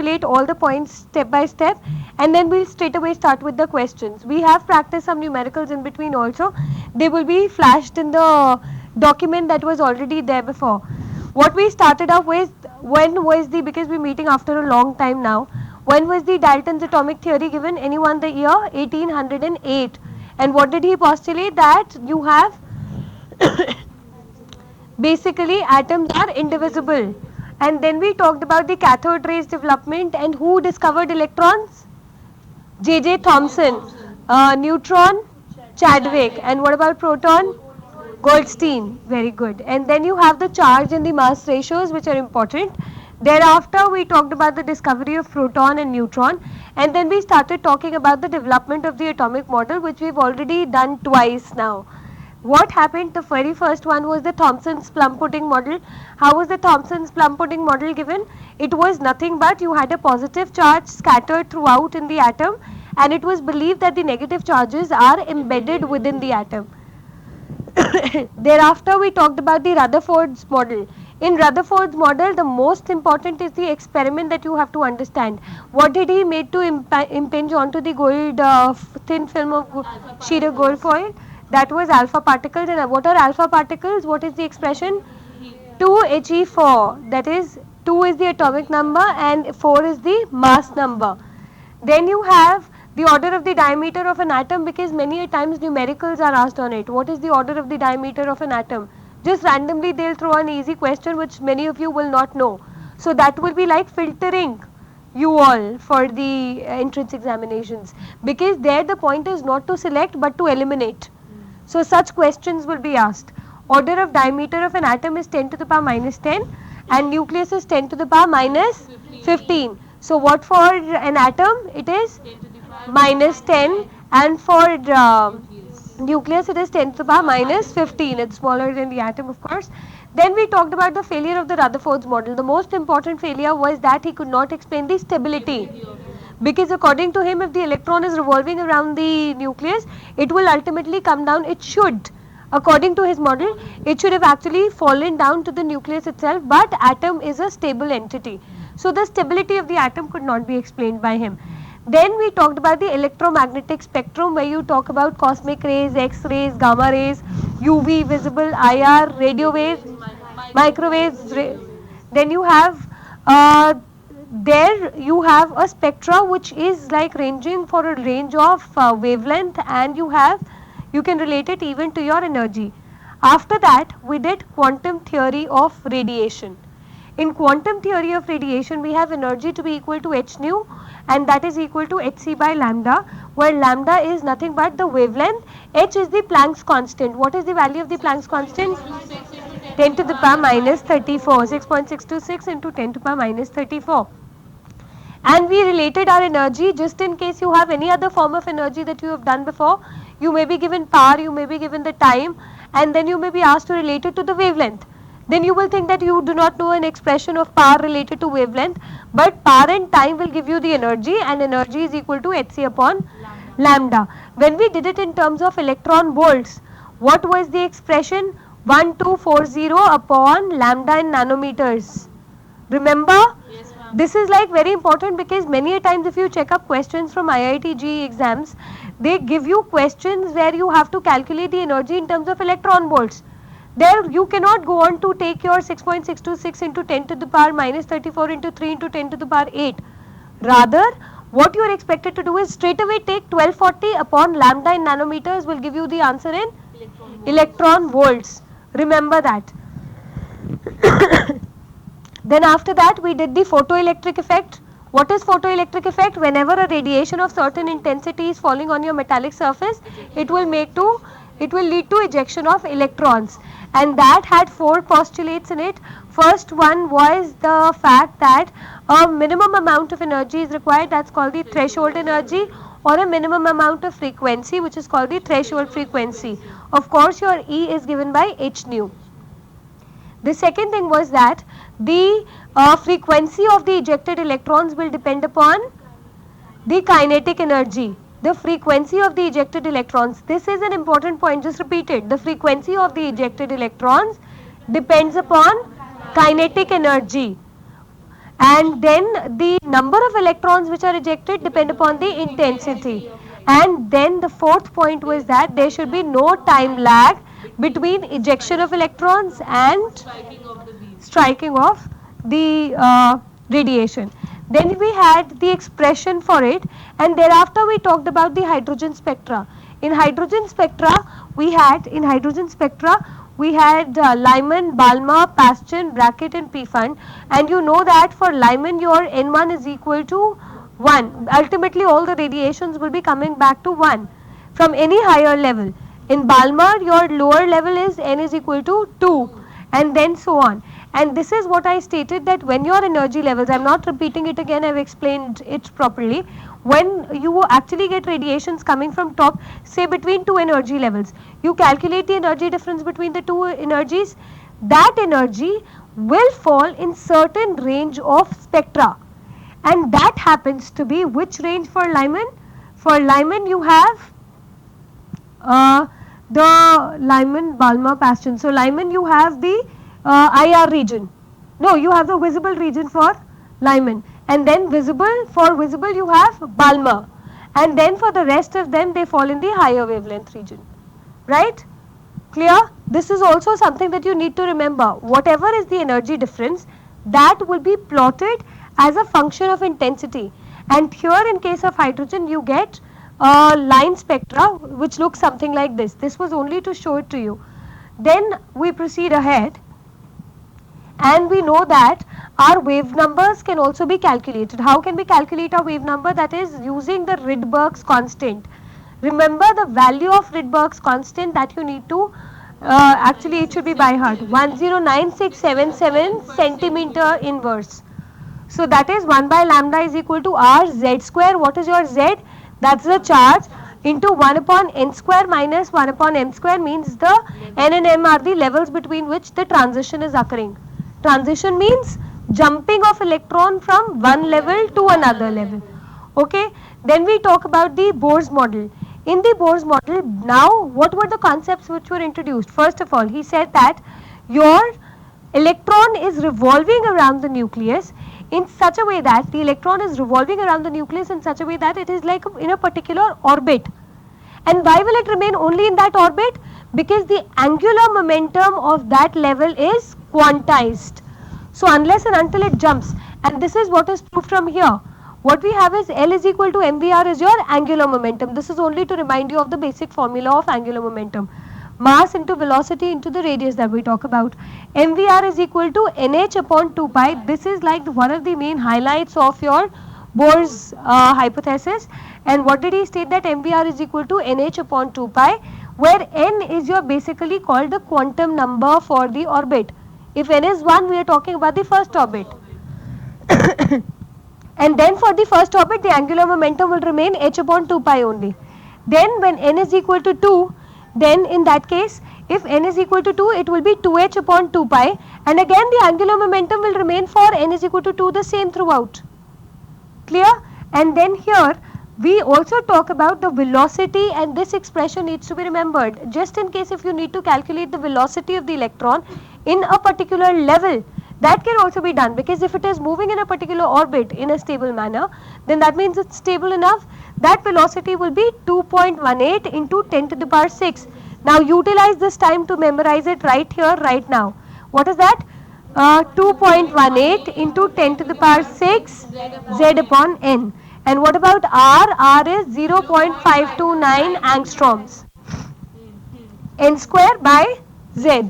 recapitulate all the points step by step, and then we'll straight away start with the questions. We have practiced some numericals in between also. They will be flashed in the document that was already there before. What we started off with, when was the, because we're meeting after a long time now, when was the Dalton's atomic theory given? Anyone the year? 1808. And what did he postulate? That you have basically atoms are indivisible. And then we talked about the cathode rays development, and who discovered electrons? J.J. Thomson. Neutron, Chadwick. And what about proton? Goldstein. Very good. And then you have the charge and the mass ratios, which are important. Thereafter we talked about the discovery of proton and neutron, and then we started talking about the development of the atomic model, which we've already done twice now. What happened? The very first one was the Thomson's plum pudding model. How was the Thomson's plum pudding model given? It was nothing but you had a positive charge scattered throughout in the atom, and it was believed that the negative charges are embedded within the atom. Thereafter we talked about the Rutherford's model. In Rutherford's model, the most important is the experiment that you have to understand. What did he make to impinge onto the gold thin film of sheet of gold foil? That was alpha particles. And what are alpha particles? What is the expression? 2He4. That is, 2 is the atomic number and 4 is the mass number. Then you have the order of the diameter of an atom, because many a times numericals are asked on it. What is the order of the diameter of an atom? Just randomly they'll throw an easy question which many of you will not know. So that will be like filtering you all for the entrance examinations, because there the point is not to select but to eliminate. So such questions will be asked. Order of diameter of an atom is 10 to the power minus 10, and nucleus is 10 to the power minus 15. So what for an atom? It is minus 10, and for nucleus it is 10 to the power minus 15. It's smaller than the atom, of course. Then we talked about the failure of the Rutherford's model. The most important failure was that he could not explain the stability, because according to him, if the electron is revolving around the nucleus, it will ultimately come down. It should, according to his model, it should have actually fallen down to the nucleus itself, but atom is a stable entity. So the stability of the atom could not be explained by him. Then we talked about the electromagnetic spectrum, where you talk about cosmic rays, X-rays, gamma rays, UV, visible, IR, radio waves, microwaves. Then you have there you have a spectra which is like ranging for a range of wavelength, and you can relate it even to your energy. After that we did quantum theory of radiation. In quantum theory of radiation, we have energy to be equal to h nu, and that is equal to hc by lambda, where lambda is nothing but the wavelength, h is the Planck's constant. What is the value of the Planck's constant? 10 to the power minus 34, 6.626 into 10 to the power minus 34. And we related our energy, just in case you have any other form of energy that you have done before. You may be given power, you may be given the time, and then you may be asked to relate it to the wavelength. Then you will think that you do not know an expression of power related to wavelength, but power and time will give you the energy, and energy is equal to hc upon lambda. When we did it in terms of electron volts, what was the expression? 1240 upon lambda in nanometers. Remember? Yes, ma'am. This is like very important, because many a times if you check up questions from IIT JEE exams, they give you questions where you have to calculate the energy in terms of electron volts. There you cannot go on to take your 6.626 into 10 to the power minus 34 into 3 into 10 to the power 8. Rather, what you are expected to do is straight away take 1240 upon lambda in nanometers will give you the answer in electron volts. Remember that. Then after that we did the photoelectric effect. What is photoelectric effect? Whenever a radiation of certain intensity is falling on your metallic surface, it will lead to ejection of electrons, and that had 4 postulates in it. First one was the fact that a minimum amount of energy is required, that's called the threshold energy, or a minimum amount of frequency, which is called the threshold frequency. Of course your E is given by h nu. The second thing was that the frequency of the ejected electrons will depend upon the kinetic energy. The frequency of the ejected electrons, this is an important point, just repeat it. The frequency of the ejected electrons depends upon kinetic energy. and then the number of electrons which are ejected depend upon the intensity. And then the fourth point was that there should be no time lag between ejection of electrons and striking of the radiation. Then we had the expression for it, and thereafter we talked about the hydrogen spectra. In hydrogen spectra we had Lyman, Balmer, Paschen, Brackett and Pfund, and you know that for Lyman your N1 is equal to 1. Ultimately all the radiations will be coming back to 1 from any higher level. In Balmer your lower level is N is equal to 2, and then so on. And this is what I stated, that when your energy levels, I am not repeating it again, I have explained it properly, when you actually get radiations coming from top, say between two energy levels, you calculate the energy difference between the two energies, that energy will fall in certain range of spectra, and that happens to be which range for Lyman? For Lyman you have the Lyman, Balmer, Paschen. So Lyman you have the IR region. No, you have the visible region for Lyman, and then for visible you have Balmer, and then for the rest of them they fall in the higher wavelength region. Right? Clear? This is also something that you need to remember. Whatever is the energy difference, that will be plotted as a function of intensity. And here in case of hydrogen you get a line spectra which looks something like this. This was only to show it to you. Then we proceed ahead, and we know that our wave numbers can also be calculated. How can we calculate our wave number? That is using the Rydberg's constant. Remember the value of Rydberg's constant that you need to, actually it should be by heart, 109677 centimeter inverse. So that is 1 by lambda is equal to r z square. What is your z? That's the charge, into 1 upon n square minus 1 upon m square, means the n and m are the levels between which the transition is occurring. Transition means jumping of electron from one level to another level. Okay. Then we talk about the Bohr's model. In the Bohr's model, now what were the concepts which were introduced? First of all, he said that your electron is revolving around the nucleus in such a way that it is like in a particular orbit. And why will it remain only in that orbit? Because the angular momentum of that level is quantized. So unless and until it jumps, and this is what is proved from here, what we have is L is equal to mvr is your angular momentum. This is only to remind you of the basic formula of angular momentum. Mass into velocity into the radius that we talk about. mvr is equal to nh upon 2 pi. This is like one of the main highlights of your Bohr's hypothesis. And what did he state? That mvr is equal to nh upon 2 pi, where n is your basically called the quantum number for the orbit. If n is 1, we are talking about the first orbit. And then for the first orbit, the angular momentum will remain h upon 2 pi only. Then when n is equal to 2, then in that case, if n is equal to 2, it will be 2h upon 2 pi, and again the angular momentum will remain for n is equal to 2 the same throughout. Clear? And then here we also talk about the velocity, and this expression needs to be remembered just in case if you need to calculate the velocity of the electron in a particular level. That can also be done, because if it is moving in a particular orbit in a stable manner, then that means it's stable enough. That velocity will be 2.18 into 10 to the power 6. Now utilize this time to memorize it right here, right now. What is that? 2.18 into 10 to the power 6 z upon n. And what about r? R is 0.529 angstroms. N square by z.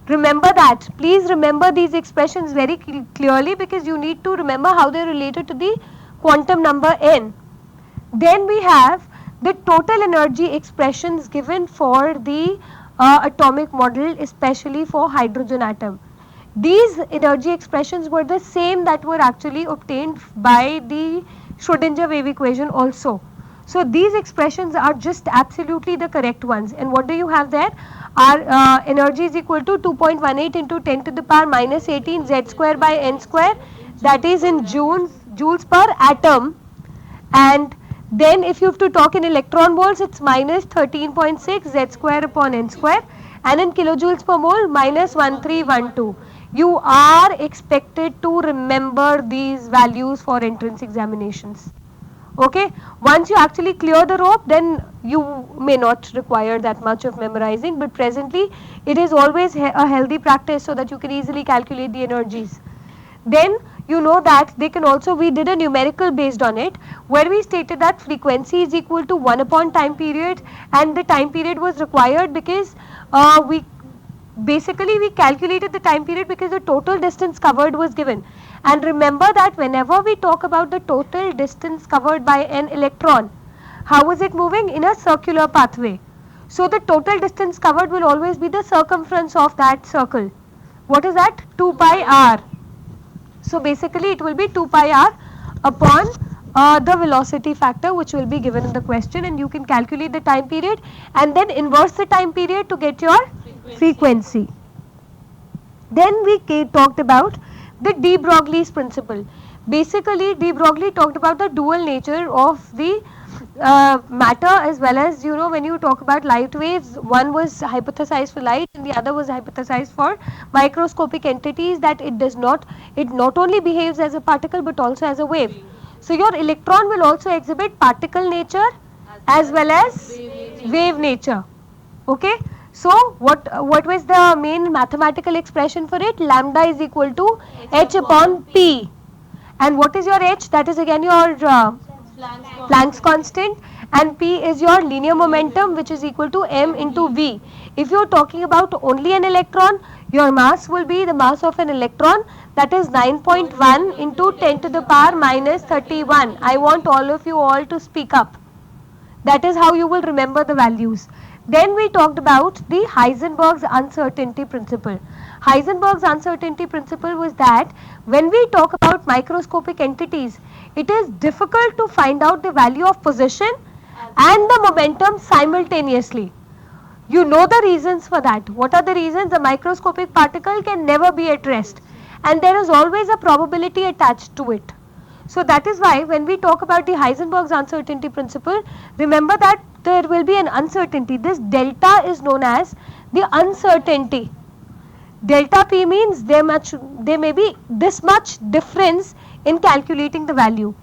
Remember that. Please remember these expressions very clearly, because you need to remember how they are related to the quantum number n. Then we have the total energy expressions given for the atomic model, especially for hydrogen atom. These energy expressions were the same that were actually obtained by the Schrodinger wave equation also. So these expressions are just absolutely the correct ones. And what do you have there? Our energy is equal to 2.18 into 10 to the power minus 18 z square by n square, that is in joules per atom. And then if you have to talk in electron volts, it's minus 13.6 z square upon n square, and in kilojoules per mole minus 1312. You are expected to remember these values for entrance examinations. Okay, once you actually clear the rope, then you may not require that much of memorizing, but presently it is always a healthy practice so that you can easily calculate the energies. Then you know that they can also, we did a numerical based on it, where we stated that frequency is equal to 1 upon time period, and the time period was required because we calculated the time period because the total distance covered was given. And remember that whenever we talk about the total distance covered by an electron, how is it moving? In a circular pathway. So the total distance covered will always be the circumference of that circle. What is that? 2 pi r. So basically it will be 2 pi r upon the velocity factor, which will be given in the question, and you can calculate the time period and then inverse the time period to get your frequency. Then we talked about the de Broglie's principle. Basically de Broglie talked about the dual nature of the matter, as well as, you know, when you talk about light waves, one was hypothesized for light and the other was hypothesized for microscopic entities, that it not only behaves as a particle but also as a wave. So your electron will also exhibit particle nature as well as wave nature. Okay, so what was the main mathematical expression for it? Lambda is equal to h upon p. And what is your h? That is again your Planck's constant, and p is your linear momentum, which is equal to m into v. If you are talking about only an electron, your mass will be the mass of an electron, that is 9.1 into 10 to the power minus 31. I want all of you all to speak up. That is how you will remember the values. Then we talked about the Heisenberg's uncertainty principle. Heisenberg's uncertainty principle was that when we talk about microscopic entities, it is difficult to find out the value of position and the momentum simultaneously. You know the reasons for that. What are the reasons? The microscopic particle can never be at rest, and there is always a probability attached to it. So that is why when we talk about the Heisenberg's uncertainty principle, remember that there will be an uncertainty. This delta is known as the uncertainty. Delta p means there may be this much difference in calculating the value,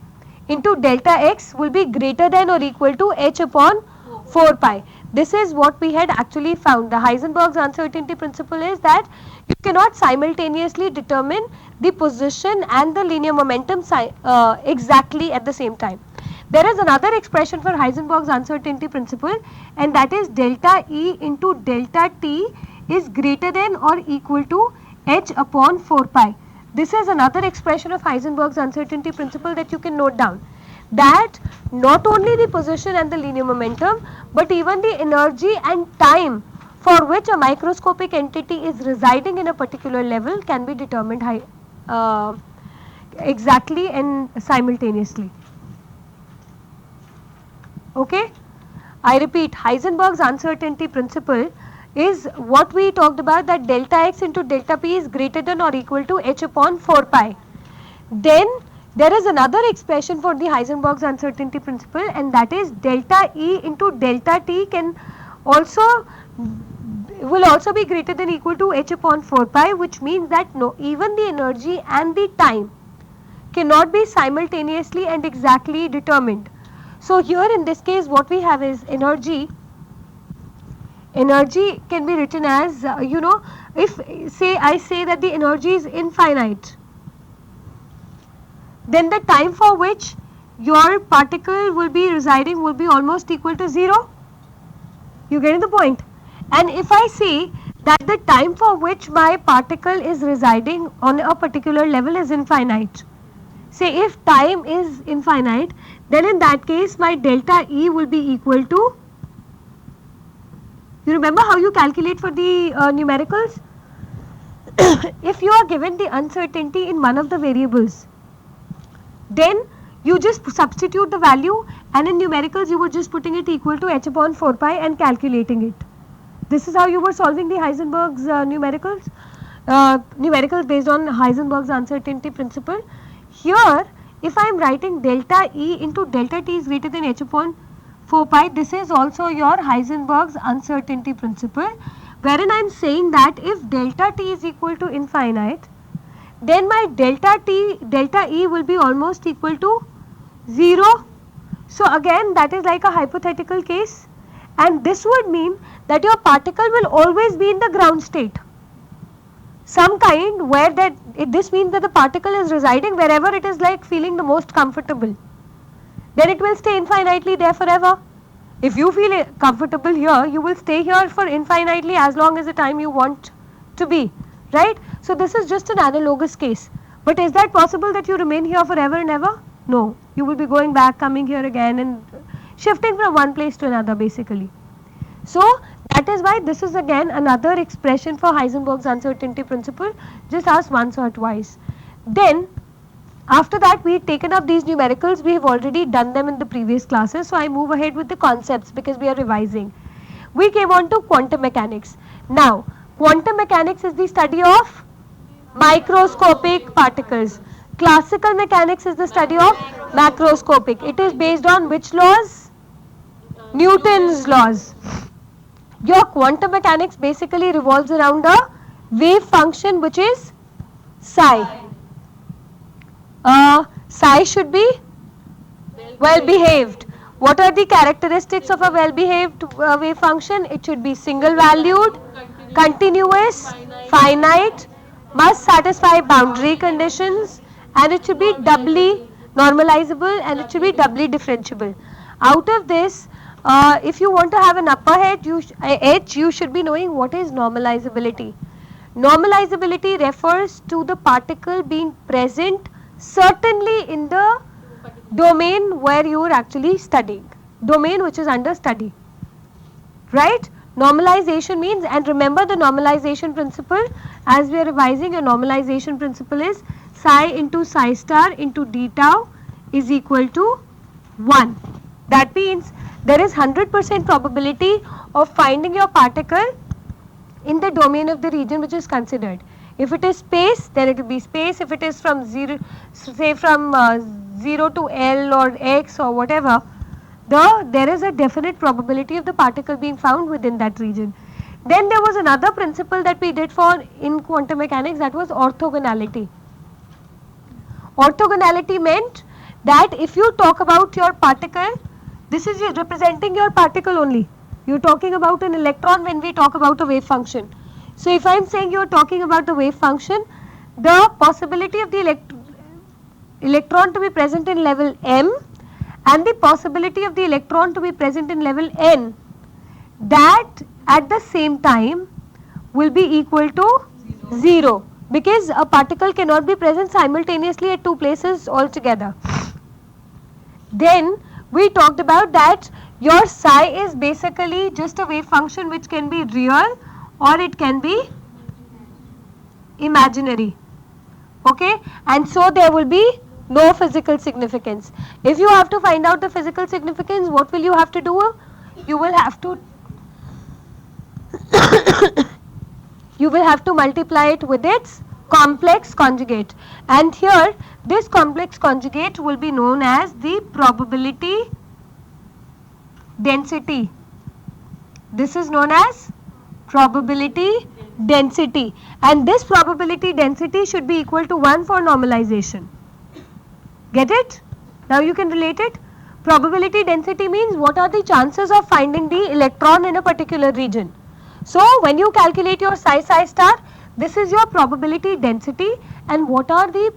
into delta x will be greater than or equal to h upon 4 pi. This is what we had actually found. The Heisenberg's uncertainty principle is that you cannot simultaneously determine the position and the linear momentum exactly at the same time. There is another expression for Heisenberg's uncertainty principle, and that is delta E into delta T is greater than or equal to h upon 4 pi. This is another expression of Heisenberg's uncertainty principle that you can note down, that not only the position and the linear momentum, but even the energy and time for which a microscopic entity is residing in a particular level can be determined exactly and simultaneously. Okay, I repeat, Heisenberg's uncertainty principle is what we talked about, that delta x into delta p is greater than or equal to h upon 4 pi. Then there is another expression for the Heisenberg's uncertainty principle, and that is delta E into delta T will also be greater than or equal to h upon 4 pi, which means that even the energy and the time cannot be simultaneously and exactly determined. So here in this case what we have is energy. Energy can be written as, if I say that the energy is infinite, then the time for which your particle will be residing will be almost equal to 0. You getting the point? And if I say that the time for which my particle is residing on a particular level is infinite, say if time is infinite, then in that case my delta E will be equal to, you remember how you calculate for the numericals? If you are given the uncertainty in one of the variables, then you just substitute the value, and in numericals you were just putting it equal to h upon 4 pi and calculating it. This is how you were solving the Heisenberg's numericals based on Heisenberg's uncertainty principle. Here if I am writing delta E into delta T is greater than h upon 4 pi, this is also your Heisenberg's uncertainty principle, wherein I am saying that if delta t is equal to infinite, then my delta E will be almost equal to 0. So again, that is like a hypothetical case, and this would mean that your particle will always be in the ground state, some kind where this means that the particle is residing wherever it is like feeling the most comfortable. Then it will stay infinitely there forever. If you feel comfortable here, you will stay here for infinitely as long as the time you want to be, right? So this is just an analogous case. But is that possible that you remain here forever and ever? No. You will be going back, coming here again, and shifting from one place to another basically. So that is why this is again another expression for Heisenberg's uncertainty principle. Just ask once or twice. Then after that, we have taken up these numericals. We have already done them in the previous classes. So I move ahead with the concepts because we are revising. We came on to quantum mechanics. Now, quantum mechanics is the study of microscopic particles. Classical mechanics is the study of macroscopic. It is based on which laws? Newton's laws. Your quantum mechanics basically revolves around a wave function which is psi. Psi should be well behaved. What are the characteristics of a well behaved wave function? It should be single valued, continuous, finite, must satisfy boundary conditions, and it should be doubly normalizable, and it should be doubly differentiable. Out of this, if you want to have an upper edge, you should be knowing what is normalizability. Normalizability refers to the particle being present certainly in the domain where you are actually studying, domain which is under study, right? Normalization means, and remember the normalization principle as we are revising, your normalization principle is psi into psi star into d tau is equal to 1. That means there is 100% probability of finding your particle in the domain of the region which is considered. If it is space, then it will be space. If it is from 0, say from 0 to L or X or whatever, there is a definite probability of the particle being found within that region. Then there was another principle that we did for in quantum mechanics, that was orthogonality. Orthogonality meant that if you talk about your particle, this is representing your particle only. You are talking about an electron when we talk about a wave function. So if I am saying you are talking about a wave function, the possibility of the electron to be present in level m and the possibility of the electron to be present in level n, that at the same time will be equal to 0, because a particle cannot be present simultaneously at two places altogether. Then we talked about that your psi is basically just a wave function which can be real or it can be imaginary, okay, and so there will be no physical significance. If you have to find out the physical significance, what will you have to do? You will have to multiply it with its complex conjugate, and here this complex conjugate will be known as the probability density. This is known as probability density, and this probability density should be equal to 1 for normalization. Get it? Now you can relate it. Probability density means what are the chances of finding the electron in a particular region. So when you calculate your psi star, this is your probability density, and what are the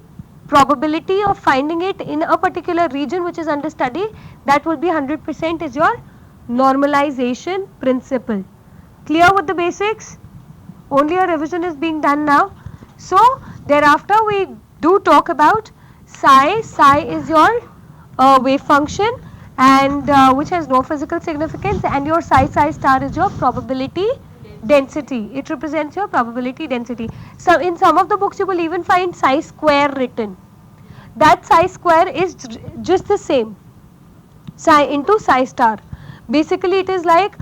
probability of finding it in a particular region which is under study, that will be 100% is your normalization principle. Clear with the basics? Only a revision is being done now. So thereafter we do talk about psi. Psi is your wave function, and which has no physical significance, and your psi star is your probability density. It represents your probability density. So in some of the books you will even find psi square written. That psi square is just the same, psi into psi star. Basically it is like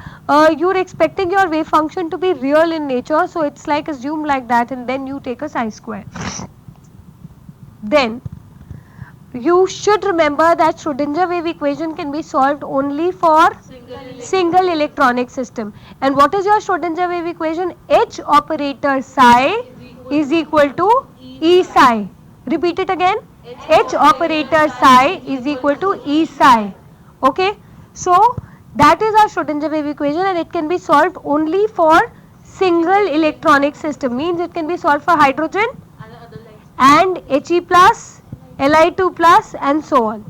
you are expecting your wave function to be real in nature, so it's like assumed like that, and then you take a psi square. Then You should remember that Schrodinger wave equation can be solved only for single electronic system. And what is your Schrodinger wave equation? H operator psi is equal to E psi. Repeat it again. H operator psi is equal to E psi. Okay. So that is our Schrodinger wave equation, and it can be solved only for single electronic system. Means it can be solved for hydrogen and He plus, Li2 plus, and so on.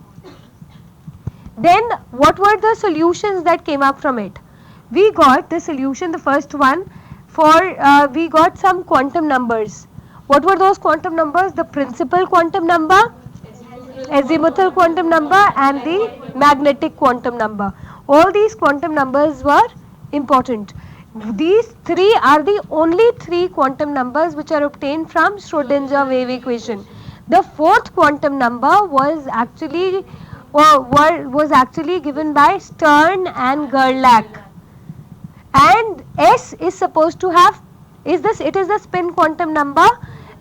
Then what were the solutions that came up from it? We got the solution, the first one, for we got some quantum numbers. What were those quantum numbers? The principal quantum number, azimuthal quantum number, and the magnetic quantum number. All these quantum numbers were important. These three are the only three quantum numbers which are obtained from Schrodinger wave equation. The fourth quantum number was actually given by Stern and Gerlach. And S is supposed to have it is the spin quantum number,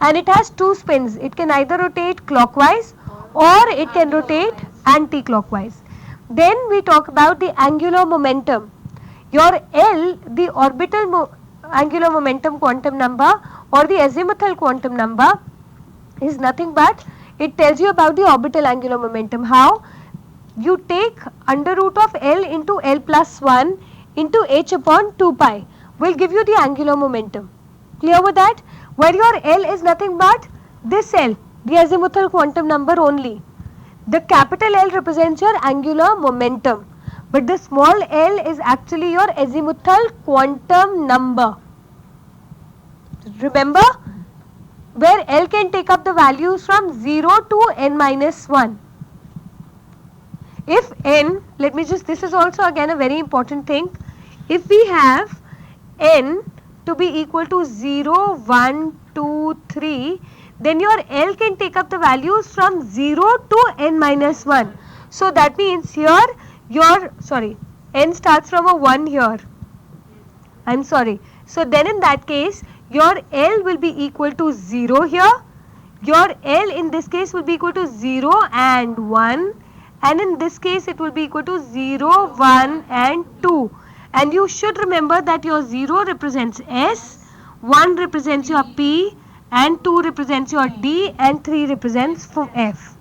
and it has two spins. It can either rotate clockwise or it can rotate anti-clockwise. Then we talk about the angular momentum. Your L, the orbital angular momentum quantum number or the azimuthal quantum number, is nothing but it tells you about the orbital angular momentum. How? You take under root of L into L plus 1 into h upon 2 pi will give you the angular momentum. Clear with that? Where your L is nothing but this L, the azimuthal quantum number only. The capital L represents your angular momentum, but the small l is actually your azimuthal quantum number. Remember, where L can take up the values from 0 to n minus 1. If n, this is also again a very important thing. If we have n to be equal to 0, 1, 2, 3, then your L can take up the values from 0 to n minus 1. So that means here n starts from a 1 here. I'm sorry. So then in that case, your L will be equal to 0 here. Your L in this case will be equal to 0 and 1. And in this case it will be equal to 0, 1 and 2. And you should remember that your 0 represents S, 1 represents your P, and 2 represents your D, and 3 represents for F.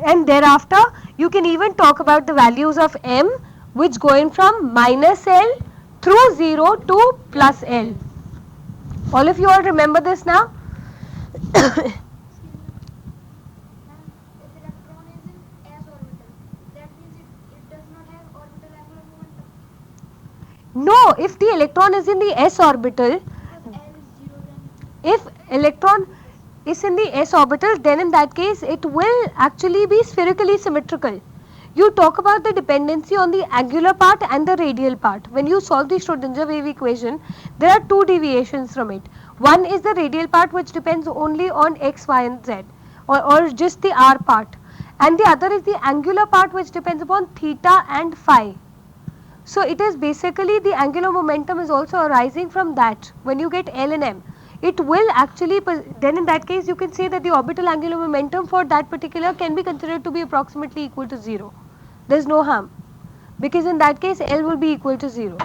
And thereafter you can even talk about the values of M, which going from minus L through 0 to plus L. All of you all remember this now? No, if the electron is in the s orbital, if electron is in the s orbital, then in that case it will actually be spherically symmetrical. You talk about the dependency on the angular part and the radial part. When you solve the Schrodinger wave equation, there are two deviations from it. One is the radial part, which depends only on x, y and z, or just the r part, and the other is the angular part, which depends upon theta and phi. So it is basically the angular momentum is also arising from that. When you get L and M, it will actually, then in that case you can say that the orbital angular momentum for that particular can be considered to be approximately equal to 0. There is no harm, because in that case L will be equal to 0.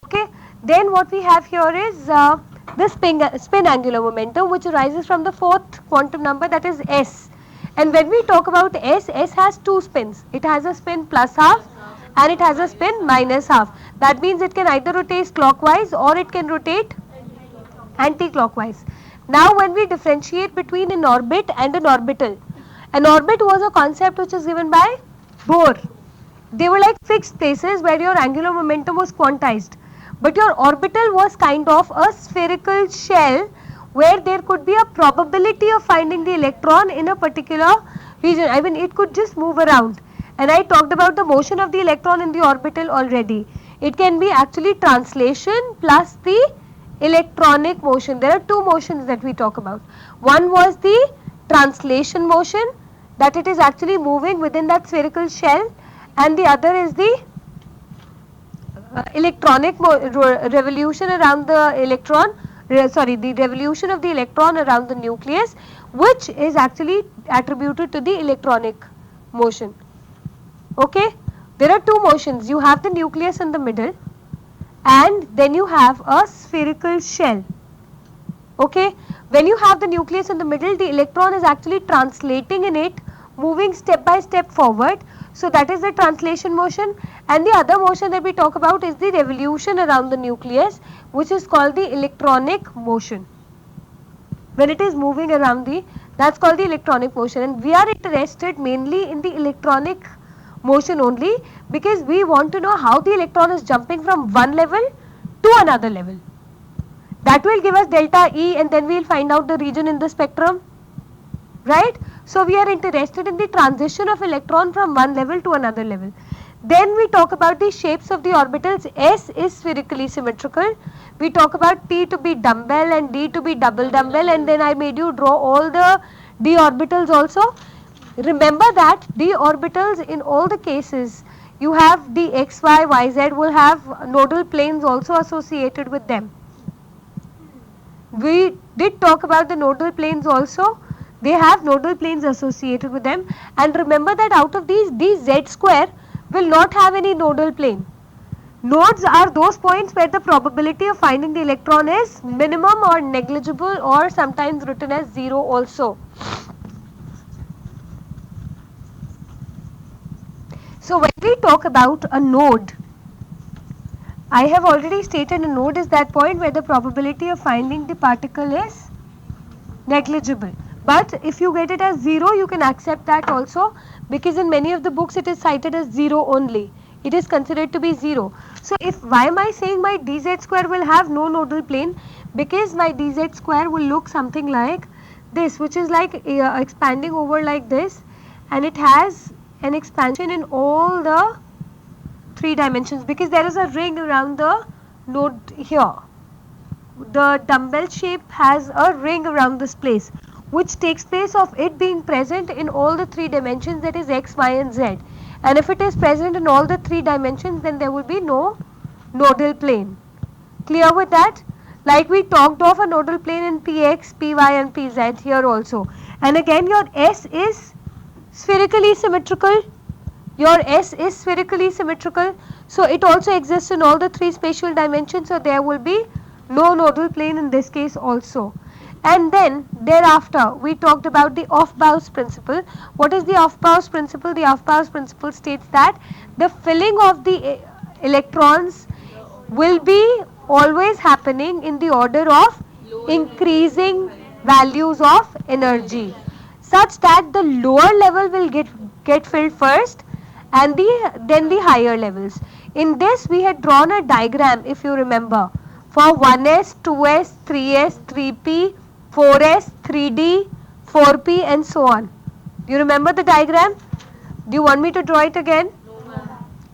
Okay. Then what we have here is the spin angular momentum, which arises from the fourth quantum number, that is S. And when we talk about S has two spins. It has a spin plus half and it has a spin minus half. That means it can either rotate clockwise or it can rotate anti-clockwise. Now when we differentiate between an orbit and an orbital was a concept which is given by Bohr. They were like fixed places where your angular momentum was quantized, but your orbital was kind of a spherical shell where there could be a probability of finding the electron in a particular region. I mean, it could just move around. And I talked about the motion of the electron in the orbital already. It can be actually translation plus the electronic motion. There are two motions that we talk about. One was the translation motion, that it is actually moving within that spherical shell, and the other is the electronic revolution around the electron, the revolution of the electron around the nucleus, which is actually attributed to the electronic motion. Okay, there are two motions. You have the nucleus in the middle and then you have a spherical shell. Okay, when you have the nucleus in the middle, the electron is actually translating in it, moving step by step forward. So that is the translation motion, and the other motion that we talk about is the revolution around the nucleus, which is called the electronic motion. When it is moving around that's called the electronic motion, and we are interested mainly in the electronic motion only because we want to know how the electron is jumping from one level to another level. That will give us delta E, and then we will find out the region in the spectrum, right? So we are interested in the transition of electron from one level to another level. Then we talk about the shapes of the orbitals. S is spherically symmetrical. We talk about P to be dumbbell and D to be double dumbbell, and then I made you draw all the D orbitals also. Remember that D orbitals in all the cases, you have the X, Y, Y, Z will have nodal planes also associated with them. We did talk about the nodal planes also. They have nodal planes associated with them, and remember that out of these, Z square will not have any nodal plane. Nodes are those points where the probability of finding the electron is minimum or negligible, or sometimes written as 0 also. So when we talk about a node, I have already stated a node is that point where the probability of finding the particle is negligible. But if you get it as 0, you can accept that also, because in many of the books it is cited as 0 only. It is considered to be 0. So why am I saying my dz square will have no nodal plane? Because my dz square will look something like this, which is like expanding over like this, and it has an expansion in all the 3 dimensions, because there is a ring around the node here. The dumbbell shape has a ring around this place, which takes place of it being present in all the 3 dimensions, that is X, Y and Z. And if it is present in all the 3 dimensions, then there will be no nodal plane. Clear with that? Like we talked of a nodal plane in Px, Py and Pz here also. And again your S is spherically symmetrical. Your S is spherically symmetrical. So it also exists in all the 3 spatial dimensions. So there will be no nodal plane in this case also. And then thereafter we talked about the Aufbau's principle. What is the Aufbau's principle? The Aufbau's principle states that the filling of the electrons will be always happening in the order of increasing values of energy, such that the lower level will get filled first and then the higher levels. In this we had drawn a diagram, if you remember, for 1s, 2s, 3s, 3p, 4s, 3d, 4p and so on. Do you remember the diagram? Do you want me to draw it again?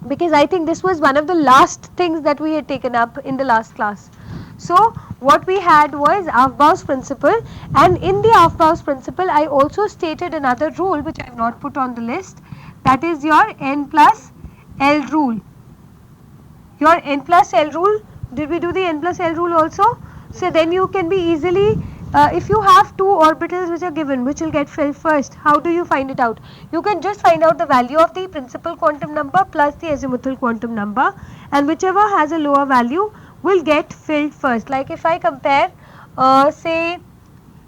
Because I think this was one of the last things that we had taken up in the last class. So what we had was Aufbau's principle, and in the Aufbau's principle I also stated another rule which I have not put on the list, that is your n plus L rule. Your n plus L rule, did we do the n plus L rule also? So then you can be easily, if you have 2 orbitals which are given, which will get filled first, how do you find it out? You can just find out the value of the principal quantum number plus the azimuthal quantum number, and whichever has a lower value will get filled first. Like if I compare, compare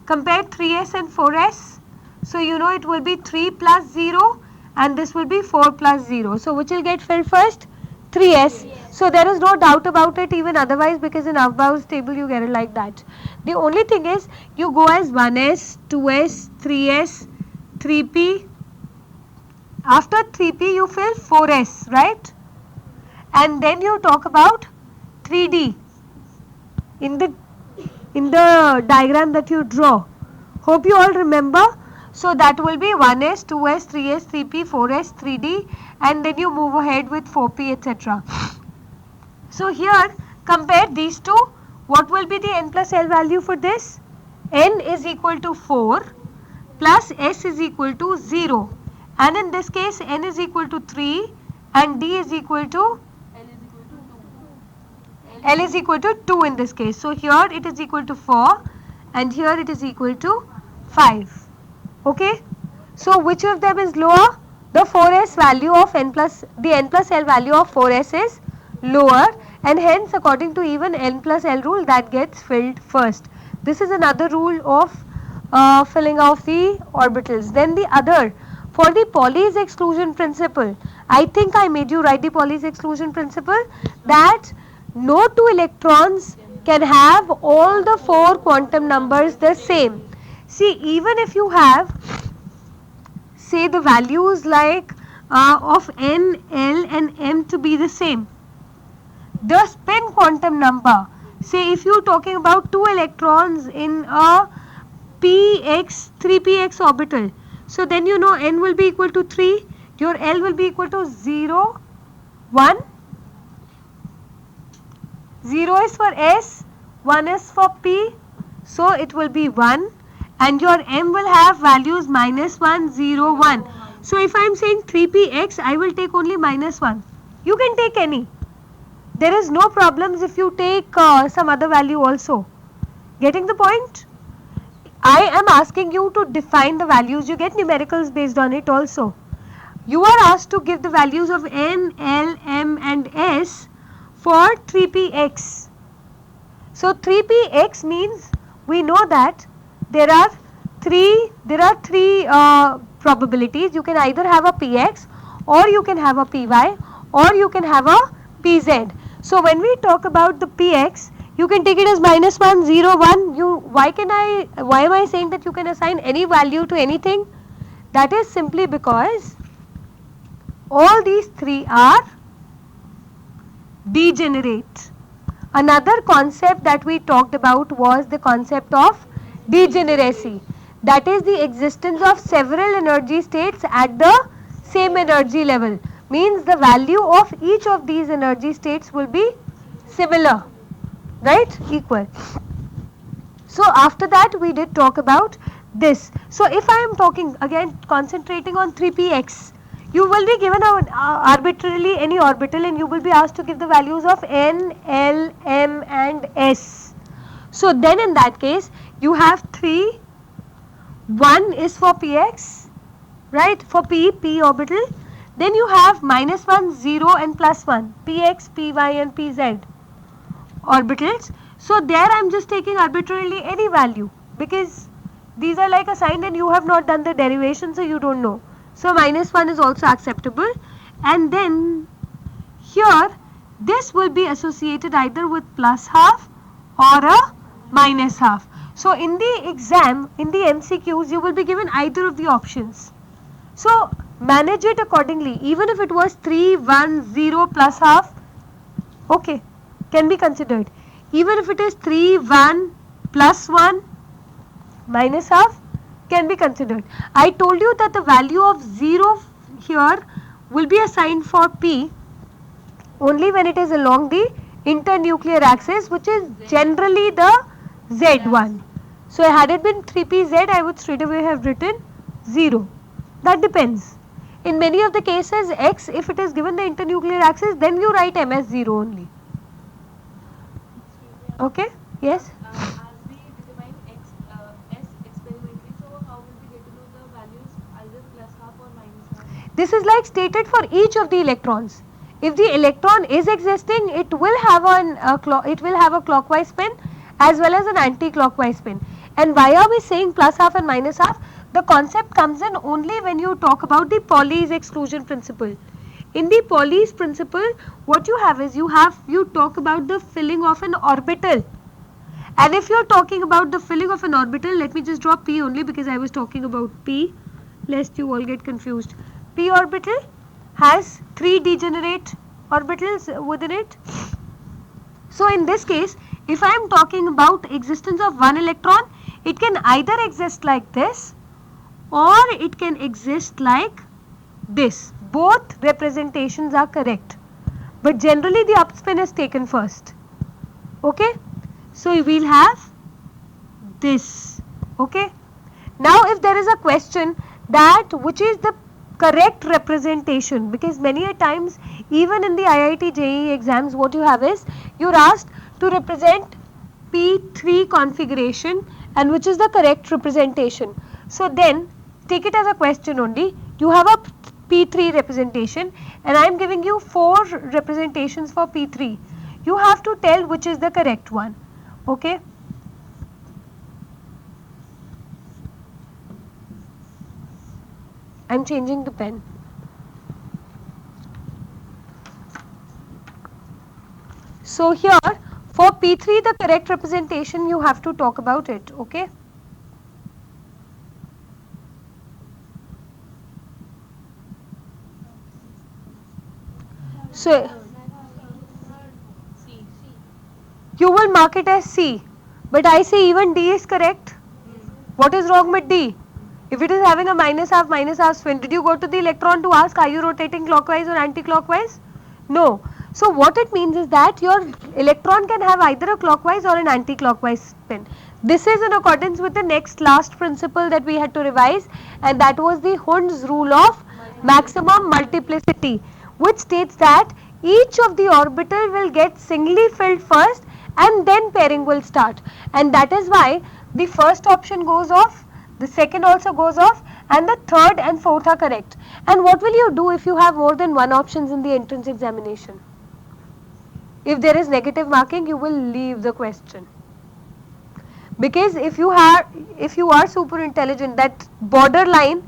3s and 4s, so you know it will be 3 plus 0 and this will be 4 plus 0. So which will get filled first? 3s. So there is no doubt about it even otherwise, because in Aufbau's table you get it like that. The only thing is you go as 1s, 2s, 3s, 3p. After 3p you fill 4s, right? And then you talk about 3d in the diagram that you draw. Hope you all remember. So that will be 1s, 2s, 3s, 3p, 4s, 3d, and then you move ahead with 4p, etc. So here compare these two. What will be the n plus L value for this? N is equal to 4 plus S is equal to 0, and in this case N is equal to 3 and D is equal to L is equal to 2 in this case. So here it is equal to 4 and here it is equal to 5. Okay, so which of them is lower? The 4s value of n plus l value of 4s is lower, and hence according to even n plus l rule, that gets filled first. This is another rule of filling of the orbitals. Then the other, for the Pauli's exclusion principle, I think I made you write the Pauli's exclusion principle, that no two electrons can have all the 4 quantum numbers the same. See, even if you have, say, the values like of n, l and m to be the same, the spin quantum number, say if you are talking about 2 electrons in a 3px orbital, so then you know n will be equal to 3, your l will be equal to 0, 1, 0 is for s, 1 is for p, so it will be 1, and your m will have values -1, 0, 1. So if I am saying 3px, I will take only -1. You can take any. There is no problems if you take some other value also. Getting the point? I am asking you to define the values. You get numericals based on it also. You are asked to give the values of n, l, m and s for 3px. So 3px means we know that there are three probabilities. You can either have a px, or you can have a py, or you can have a pz. So when we talk about the px, you can take it as -1, 0, 1. Why am I saying that you can assign any value to anything? That is simply because all these three are degenerate. Another concept that we talked about was the concept of degeneracy. That is the existence of several energy states at the same energy level. Means the value of each of these energy states will be similar, right? Equal. So after that we did talk about this. So if I am talking again, concentrating on 3px, you will be given arbitrarily any orbital, and you will be asked to give the values of n, l, m and s. So then in that case you have 3, 1 is for px, right, for p orbital. Then you have -1, 0 and +1, px, py and pz orbitals. So there I am just taking arbitrarily any value, because these are like assigned and you have not done the derivation, so you don't know. So -1 is also acceptable. And then here this will be associated either with +half or a -half. So in the exam, in the MCQs, you will be given either of the options. So manage it accordingly. Even if it was 3, 1, 0 +half, okay, can be considered. Even if it is 3, 1 +1 -half, can be considered. I told you that the value of 0 here will be assigned for P only when it is along the internuclear axis, which is generally the Z1. So had it been 3pz, I would straight away have written 0. That depends. In many of the cases, x, if it is given the internuclear axis, then you write m as 0 only. Okay? Yes? As we determine s experimentally, so how will we get to know the values either +half or -half? This is like stated for each of the electrons. If the electron is existing, it will have a clockwise spin as well as an anti-clockwise spin. And why are we saying +half and -half? The concept comes in only when you talk about the Pauli's exclusion principle. In the Pauli's principle, what you have is you talk about the filling of an orbital. And if you are talking about the filling of an orbital, let me just draw P only because I was talking about P, lest you all get confused. P orbital has 3 degenerate orbitals within it. So in this case, if I am talking about existence of one electron, it can either exist like this or it can exist like this. Both representations are correct, but generally the upspin is taken first. Okay, so we will have this. Okay, now if there is a question that which is the correct representation, because many a times even in the IIT JEE exams what you have is you are asked to represent P3 configuration and which is the correct representation. So then take it as a question only. You have a P3 representation and I am giving you 4 representations for P3. You have to tell which is the correct one. Okay. I'm changing the pen. So here for P3 the correct representation you have to talk about it. Okay. So C. you will mark it as C, but I say even D is correct. What is wrong with D? If it is having a minus half spin, did you go to the electron to ask are you rotating clockwise or anti-clockwise? No. So what it means is that your electron can have either a clockwise or an anti-clockwise spin. This is in accordance with the next last principle that we had to revise, and that was the Hund's rule of maximum multiplicity, which states that each of the orbital will get singly filled first and then pairing will start, and that is why the first option goes off, the second also goes off, and the third and fourth are correct. And what will you do if you have more than one options in the entrance examination? If there is negative marking, you will leave the question, because if you are super intelligent, that borderline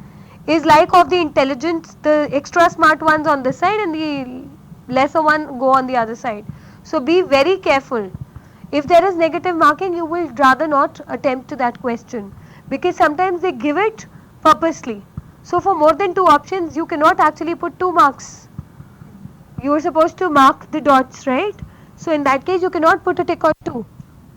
is like of the intelligence, the extra smart ones on this side and the lesser one go on the other side. So be very careful. If there is negative marking, you will rather not attempt that question, because sometimes they give it purposely. So for more than 2 options, you cannot actually put 2 marks. You are supposed to mark the dots, right? So in that case, you cannot put a tick on 2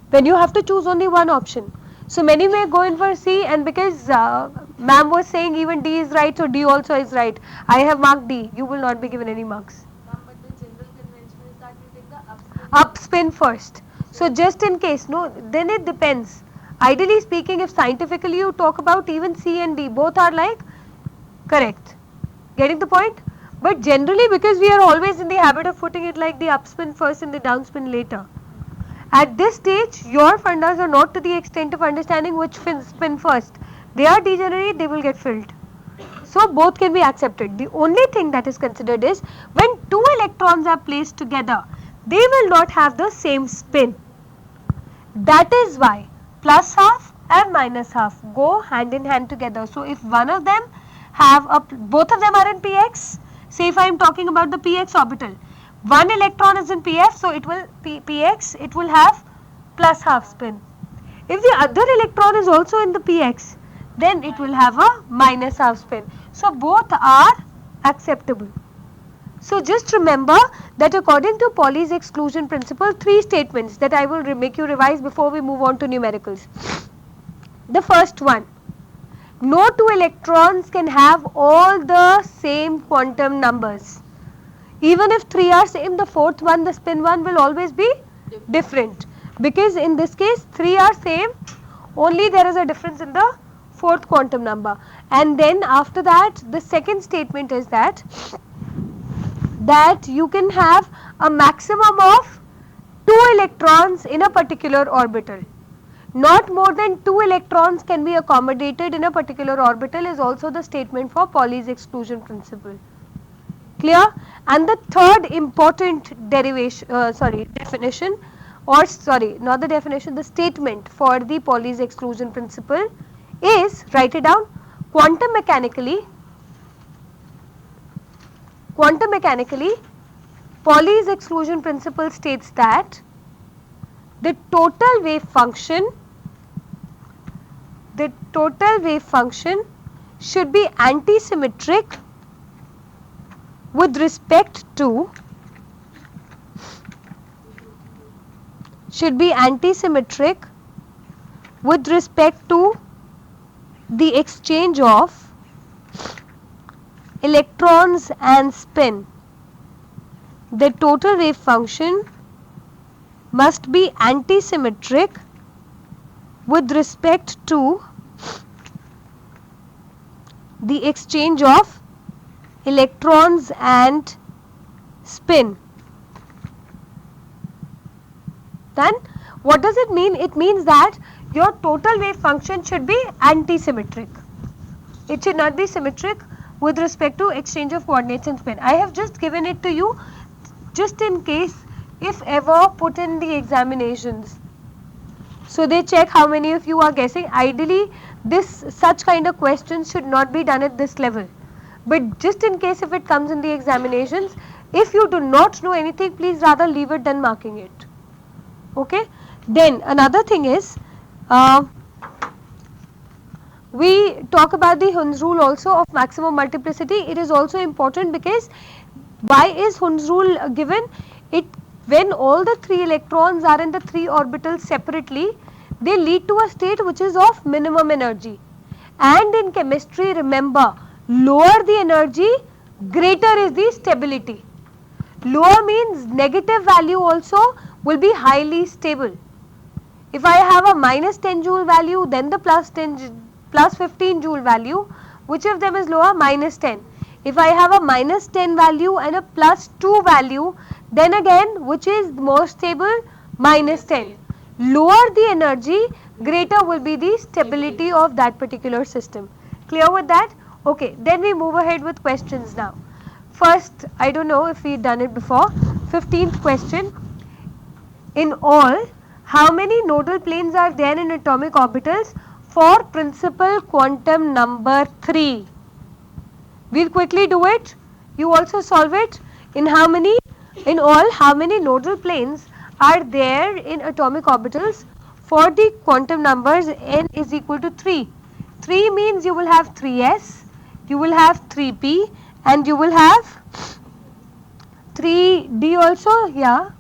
when you have to choose only one option. So many may go in for C, and because ma'am was saying even D is right, so D also is right, I have marked D. You will not be given any marks. Ma'am, but the general convention is that you take the Up spin first. So just in case, no, then it depends. Ideally speaking, if scientifically you talk about even C and D, both are like correct. Getting the point? But generally, because we are always in the habit of putting it like the upspin first and the downspin later. At this stage, your fundas are not to the extent of understanding which spin first. They are degenerate, they will get filled. So both can be accepted. The only thing that is considered is when 2 electrons are placed together, they will not have the same spin. That is why plus half and minus half go hand in hand together. So if one of them have both of them are in px, say if I am talking about the px orbital, one electron is in pf, so it will px, it will have plus half spin. If the other electron is also in the px, then it will have a minus half spin. So both are acceptable. So just remember that according to Pauli's exclusion principle, 3 statements that I will make you revise before we move on to numericals. The first one, no 2 electrons can have all the same quantum numbers. Even if 3 are same, the fourth one, the spin one, will always be different, because in this case 3 are same, only there is a difference in the fourth quantum number. And then after that, the second statement is that you can have a maximum of 2 electrons in a particular orbital. Not more than 2 electrons can be accommodated in a particular orbital is also the statement for Pauli's exclusion principle. Clear? And the third important definition, or sorry, not the definition, the statement for the Pauli's exclusion principle is, write it down, quantum mechanically, Pauli's exclusion principle states that the total wave function should be antisymmetric with respect to the exchange of electrons and spin. The total wave function must be antisymmetric with respect to the exchange of electrons and spin. Then what does it mean? It means that your total wave function should be anti-symmetric. It should not be symmetric with respect to exchange of coordinates in spin. I have just given it to you just in case if ever put in the examinations. So they check how many of you are guessing. Ideally, such kind of questions should not be done at this level. But just in case if it comes in the examinations, if you do not know anything, please rather leave it than marking it. Okay. Then another thing is, we talk about the Hund's rule also of maximum multiplicity. It is also important because why is Hund's rule given? When all the 3 electrons are in the 3 orbitals separately, they lead to a state which is of minimum energy. And in chemistry, remember, lower the energy, greater is the stability. Lower means negative value also will be highly stable. If I have a minus 10 joule value, then the plus 15 joule value, which of them is lower? Minus 10. If I have a minus 10 value and a plus 2 value, then again which is more stable? Minus 10. Lower the energy, greater will be the stability of that particular system. Clear with that? Okay, then we move ahead with questions now. First, I don't know if we've done it before. 15th question. In all, how many nodal planes are there in atomic orbitals for principal quantum number 3? We'll quickly do it. You also solve it. In all, how many nodal planes are there in atomic orbitals for the quantum numbers n is equal to 3? 3 means you will have 3s, you will have 3p, and you will have 3d also, yeah.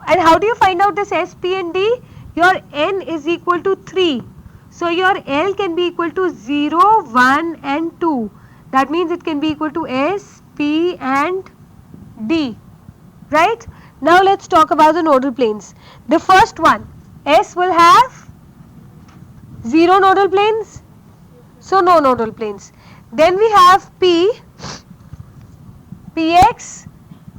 And how do you find out this s, p and d? Your n is equal to 3. So your L can be equal to 0, 1 and 2. That means it can be equal to S, P and D. Right? Now let's talk about the nodal planes. The first one, S will have 0 nodal planes. So no nodal planes. Then we have P, Px,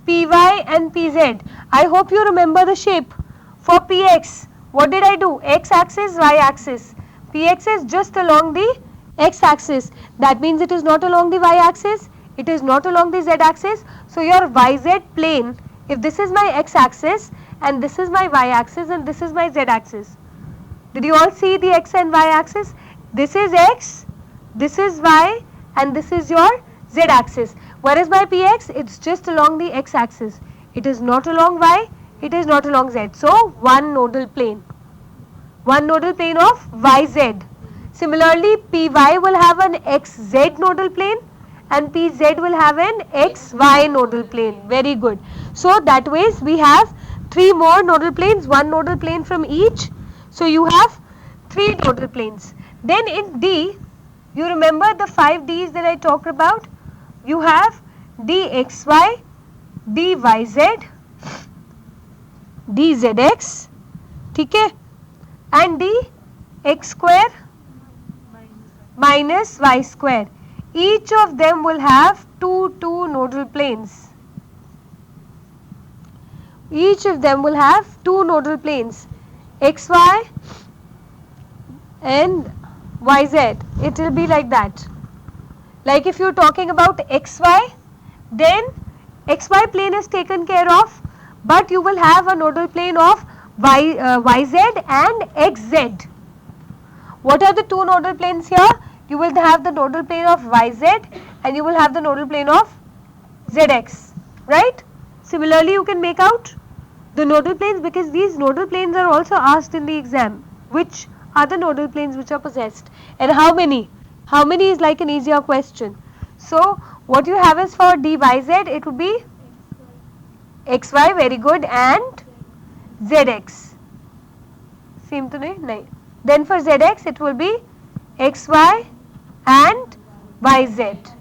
Py and Pz. I hope you remember the shape. For Px, what did I do? X axis, Y axis. Px is just along the x axis. That means it is not along the y axis. It is not along the z axis. So your yz plane, if this is my x axis and this is my y axis and this is my z axis. Did you all see the x and y axis? This is x, this is y and this is your z axis. Where is my px? It's just along the x axis. It is not along y, it is not along z. So one nodal plane. One nodal plane of yz. Similarly, py will have an xz nodal plane and pz will have an xy nodal plane. Very good. So that ways we have 3 more nodal planes, 1 nodal plane from each. So you have 3 nodal planes. Then in D, you remember the 5 D's that I talked about? You have dxy, dyz, dzx, okay? And d x square minus y square. Each of them will have 2 nodal planes. Each of them will have 2 nodal planes, xy and yz. It will be like that. Like if you are talking about xy, then xy plane is taken care of, but you will have a nodal plane of yz and xz. What are the 2 nodal planes here? You will have the nodal plane of yz and you will have the nodal plane of zx, right? Similarly, you can make out the nodal planes because these nodal planes are also asked in the exam. Which are the nodal planes which are possessed and how many? How many is like an easier question. So what you have is for dyz, it would be xy, very good, and zx. Seem to know? No. Then for zx, it will be xy and yz.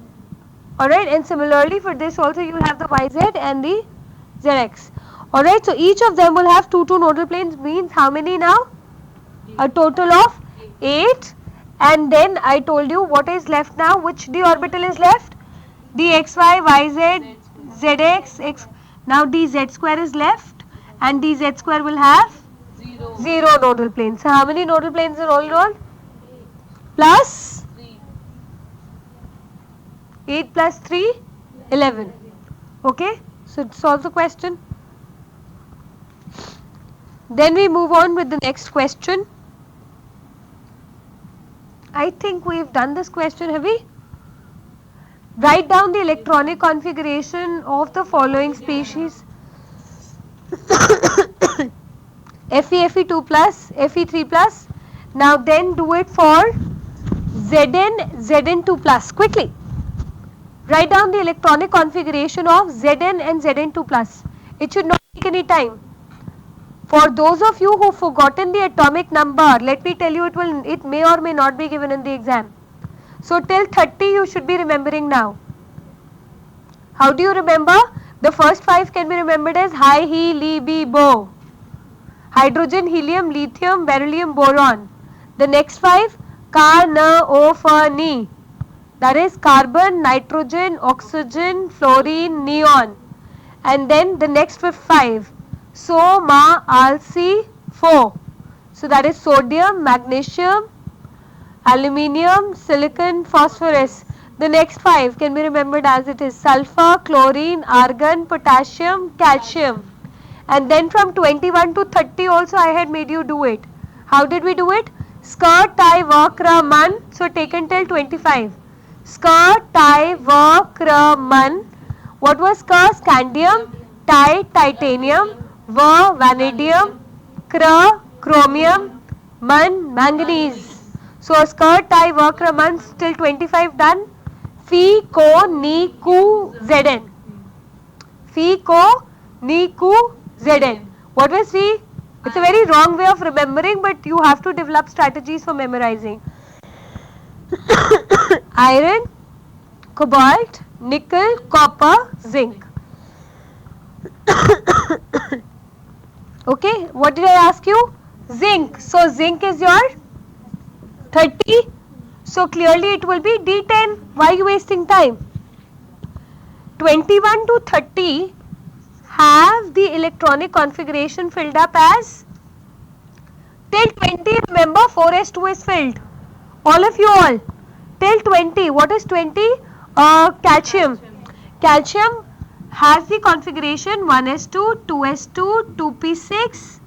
Alright, and similarly for this also you will have the yz and the zx. Alright, so each of them will have 2 nodal planes, means how many now? A total of 8. And then I told you what is left now, which d orbital is left? dxy, yz, zx, x. Now dz square is left and dz square will have 0 nodal planes. So how many nodal planes are all rolled? Plus 8 plus 3, 11. Okay, so solve the question. Then we move on with the next question. I think we've done this question, have we? Write down the electronic configuration of the following species. Fe2 plus, Fe3 plus. Now then do it for Zn2 plus. Quickly. Write down the electronic configuration of Zn and Zn2 plus. It should not take any time. For those of you who forgotten the atomic number, let me tell you, it may or may not be given in the exam. So till 30 you should be remembering now. How do you remember? The first 5 can be remembered as Hi, He, Li, Bi, Bo. Hydrogen, helium, lithium, beryllium, boron. The next 5, Ka, Na, O, Fa, Ni. That is carbon, nitrogen, oxygen, fluorine, neon. And then the next 5, So, Ma, Al, Si, Fo. So that is sodium, magnesium, aluminium, silicon, phosphorus. The next 5 can be remembered as it is sulfur, chlorine, argon, potassium, calcium. And then from 21 to 30 also I had made you do it. How did we do it? Skar, tie, work, ra, man. So taken till 25. Skar, tie, work, ra, man. What was skar? Scandium, tie, titanium, va, vanadium, kra, chromium, man, manganese. So skar, tie, work, ra, man till 25 done. Phi, ko, ni, ku, zn. Phi, ko, ni, ku, Zn. What was Phi? It's a very wrong way of remembering, but you have to develop strategies for memorizing. Iron, cobalt, nickel, copper, zinc. Okay, what did I ask you? Zinc. So zinc is your 30. So clearly it will be D10. Why are you wasting time? 21 to 30 have the electronic configuration filled up as till 20. Remember 4s2 is filled. All of you all till 20. What is 20? Calcium. Calcium has the configuration 1s2, 2s2, 2p6,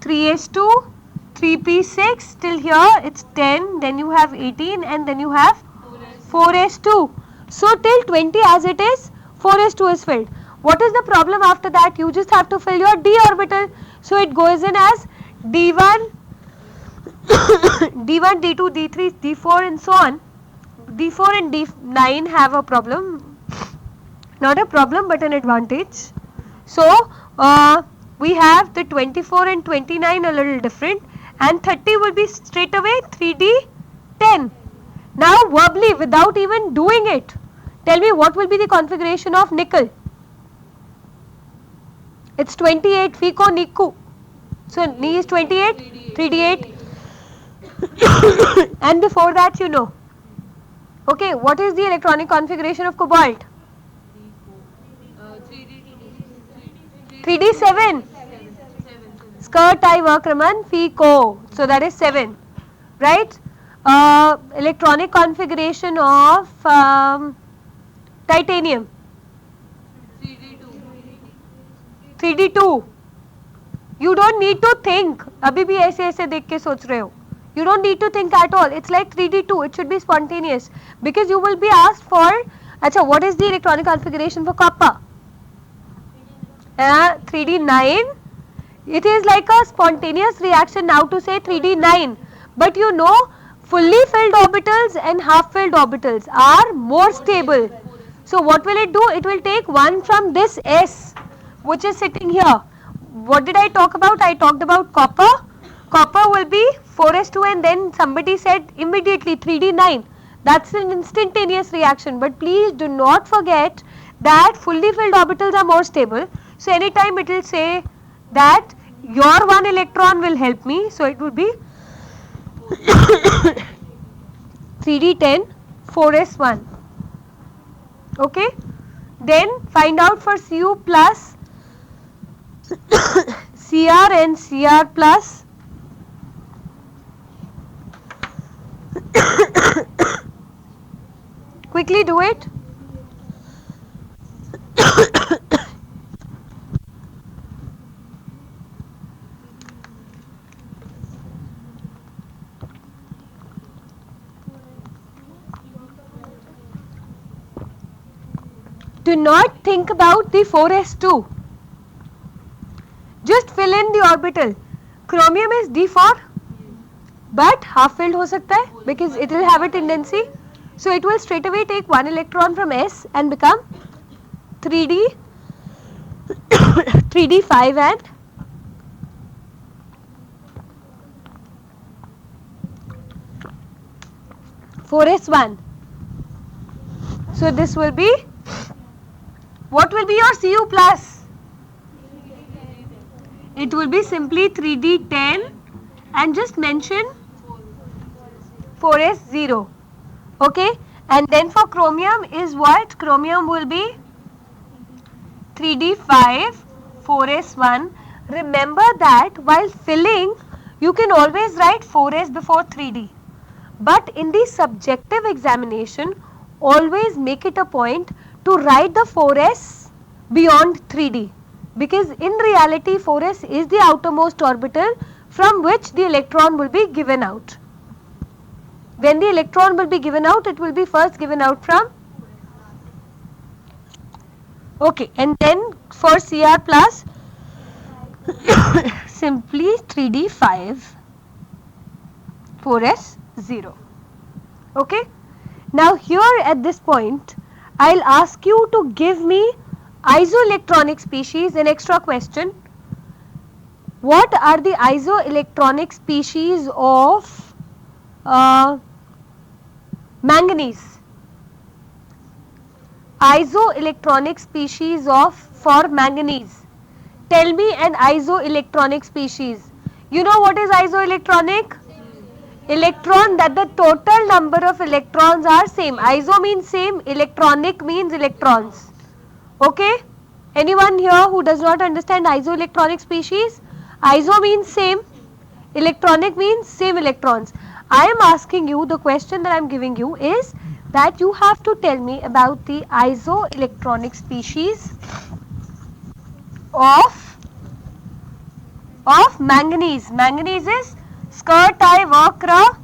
3s2, 3p6 till here it's 10, then you have 18 and then you have 4s2. So till 20 as it is 4s2 is filled. What is the problem after that? You just have to fill your d orbital. So it goes in as d1, d1, d2, d3, d4 and so on. d4 and d9 have a problem. Not a problem but an advantage. So we have the 24 and 29 a little different, and 30 will be straight away 3d10. Now verbally, without even doing it, tell me what will be the configuration of nickel. It's 28, Fico, Niku. So Ni is 28, 3d8. And before that you know. Okay, what is the electronic configuration of cobalt? 3d7. Skirt, tie, work, Raman, Fico. So that is 7. Right? Electronic configuration of titanium. 3d2. You don't need to think. अभी भी ऐसे ऐसे देख के सोच रहे हो. You don't need to think at all. It's like 3d2. It should be spontaneous because you will be asked for. अच्छा, what is the electronic configuration for copper? 3d9. It is like a spontaneous reaction now to say 3d9. But you know, fully filled orbitals and half filled orbitals are more stable. So what will it do? It will take one from this S, which is sitting here. What did I talk about? I talked about copper. Copper will be 4s2 and then somebody said immediately 3d9. That's an instantaneous reaction. But please do not forget that fully filled orbitals are more stable. So anytime it will say that your one electron will help me. So it will be 3d10, 4s1. Okay. Then find out for Cu plus, Cr and Cr plus Quickly do it. Do not think about the 4s2. Just fill in the orbital. Chromium is d4, but half filled हो सकता है because it will have a tendency. So it will straight away take one electron from s and become 3d 3d5 and 4s1. So this will be, what will be your Cu plus? It will be simply 3d10 and just mention 4s0. Okay, and then for chromium is what? Chromium will be 3d5 4s1. Remember that while filling you can always write 4s before 3d, but in the subjective examination always make it a point to write the 4s beyond 3d, because in reality 4s is the outermost orbital from which the electron will be given out. When the electron will be given out, it will be first given out from, okay, and then for Cr plus simply 3d5 4s0. Okay, now here at this point I'll ask you to give me isoelectronic species, an extra question. What are the isoelectronic species of manganese? Isoelectronic species of for manganese. Tell me an isoelectronic species. You know what is isoelectronic? Electron that the total number of electrons are same. Iso means same, electronic means electrons. Okay? Anyone here who does not understand isoelectronic species? Iso means same, electronic means same electrons. I am asking you, the question that I am giving you is that you have to tell me about the isoelectronic species of manganese. Manganese is Skirtai Vakra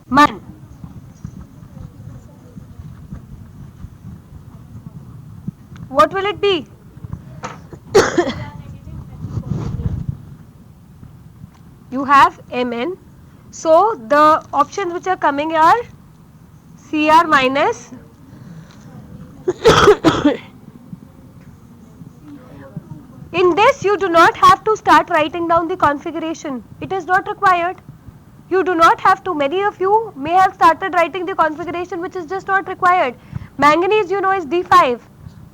Man. What will it be? You have Mn. So the options which are coming are Cr minus in this you do not have to start writing down the configuration. It is not required. You do not have to. Many of you may have started writing the configuration, which is just not required. Manganese you know is D5.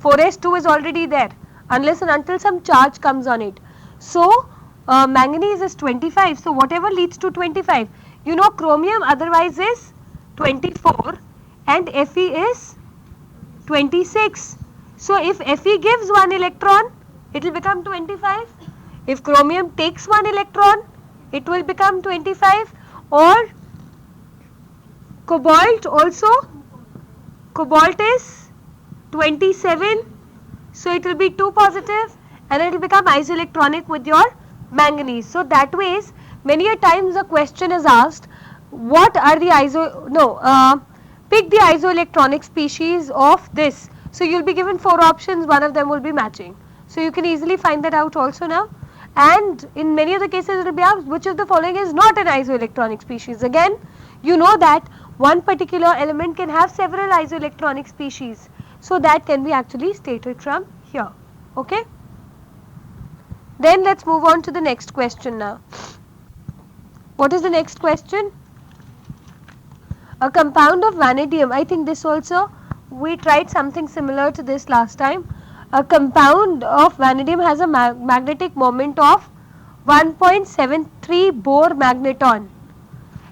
4s2 is already there unless and until some charge comes on it. So manganese is 25. So whatever leads to 25. You know chromium otherwise is 24 and Fe is 26. So if Fe gives one electron, it will become 25. If chromium takes one electron, it will become 25. Or cobalt also, cobalt is 27. So it will be 2 positive and it will become isoelectronic with your manganese. So that ways many a times a question is asked, what are the pick the isoelectronic species of this. So you will be given 4 options, one of them will be matching. So you can easily find that out also now. And in many of the cases it will be asked which of the following is not an isoelectronic species. Again, you know that one particular element can have several isoelectronic species. So that can be actually stated from here. Okay. Then let's move on to the next question now. What is the next question? A compound of vanadium. I think this also we tried something similar to this last time. A compound of vanadium has a magnetic moment of 1.73 Bohr magneton.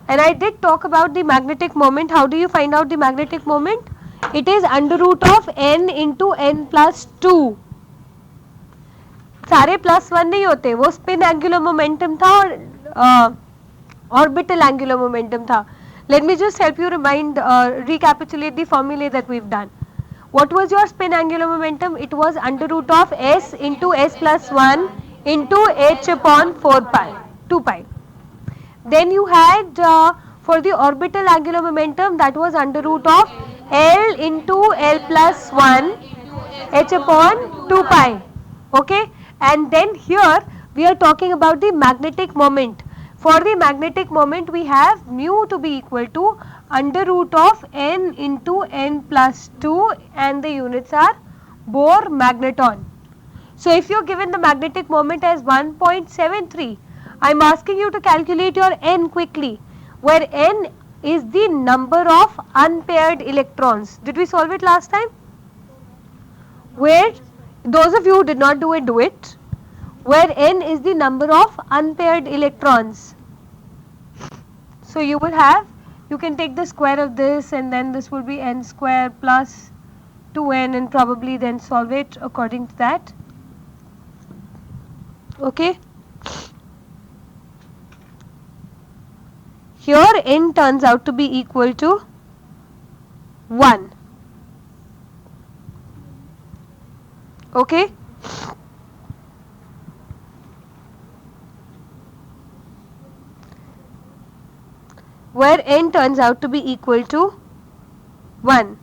And I did talk about the magnetic moment. How do you find out the magnetic moment? It is under root of n into n plus 2. सारे +1 नहीं होते, वो spin angular momentum था और orbital angular momentum था. Let me just help you recapitulate the formulae that we've done. What was your spin angular momentum? It was under root of s into s plus 1 into h upon 4 pi, 2 pi. Then you had for the orbital angular momentum, that was under root of L into L plus 1 h upon 2 pi. Okay, and then here we are talking about the magnetic moment. For the magnetic moment, we have mu to be equal to under root of n into n plus 2, and the units are Bohr magneton. So if you are given the magnetic moment as 1.73, I am asking you to calculate your n quickly, where n is the number of unpaired electrons. Did we solve it last time? Where those of you who did not do it, where n is the number of unpaired electrons. So you will have, you can take the square of this, and then this will be n square plus 2n, and probably then solve it according to that. Okay. Here n turns out to be equal to 1. Okay. Where n turns out to be equal to 1.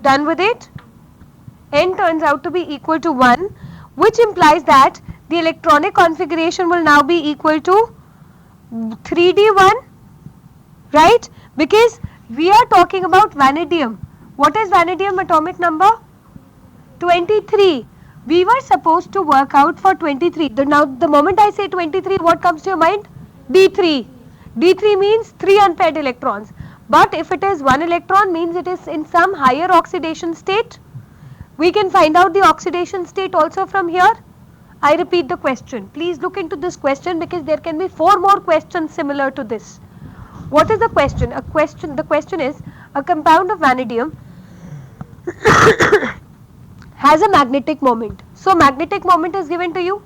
Done with it? N turns out to be equal to 1, which implies that the electronic configuration will now be equal to 3d1, right? Because we are talking about vanadium. What is vanadium atomic number? 23. We were supposed to work out for 23. Now the moment I say 23, what comes to your mind? D3. D3 means 3 unpaired electrons. But if it is 1 electron, means it is in some higher oxidation state. We can find out the oxidation state also from here. I repeat the question. Please look into this question, because there can be 4 more questions similar to this. What is the question? The question is, a compound of vanadium has a magnetic moment. So magnetic moment is given to you.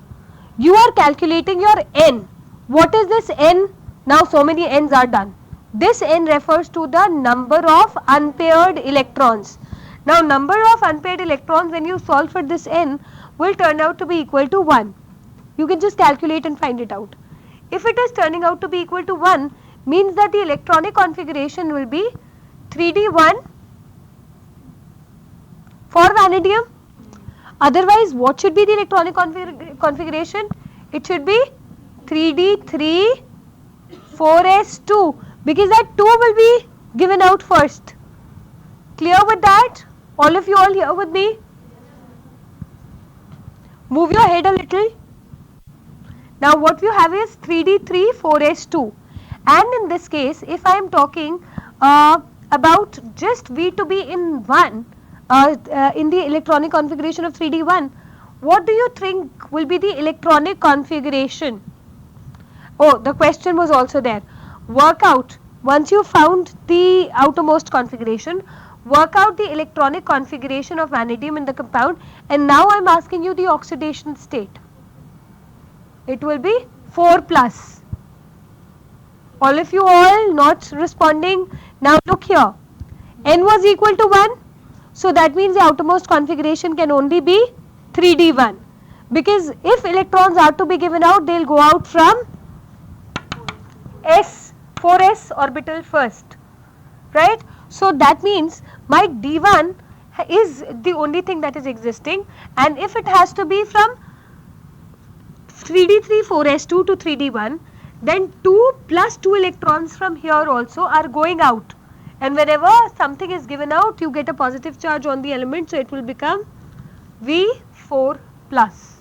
You are calculating your n. What is this n? Now so many n's are done. This n refers to the number of unpaired electrons. Now number of unpaired electrons, when you solve for this n, will turn out to be equal to 1. You can just calculate and find it out. If it is turning out to be equal to 1, means that the electronic configuration will be 3d1 for vanadium. Otherwise, what should be the electronic configuration? It should be 3d3 4s2, because that 2 will be given out first. Clear with that? All of you all here with me? Move your head a little. Now what you have is 3d3 4s2, and in this case, if I am talking about just V to be in 1, in the electronic configuration of 3d1, what do you think will be the electronic configuration? Oh, the question was also there. Work out, once you found the outermost configuration, work out the electronic configuration of vanadium in the compound, and now I am asking you the oxidation state. It will be 4 plus. All of you all not responding. Now look here, n was equal to 1, so that means the outermost configuration can only be 3d1, because if electrons are to be given out, they will go out from 4s orbital first, right? So that means my d1 is the only thing that is existing, and if it has to be from 3d3 4s2 to 3d1, then 2 plus 2 electrons from here also are going out, and whenever something is given out, you get a positive charge on the element, so it will become V4 plus.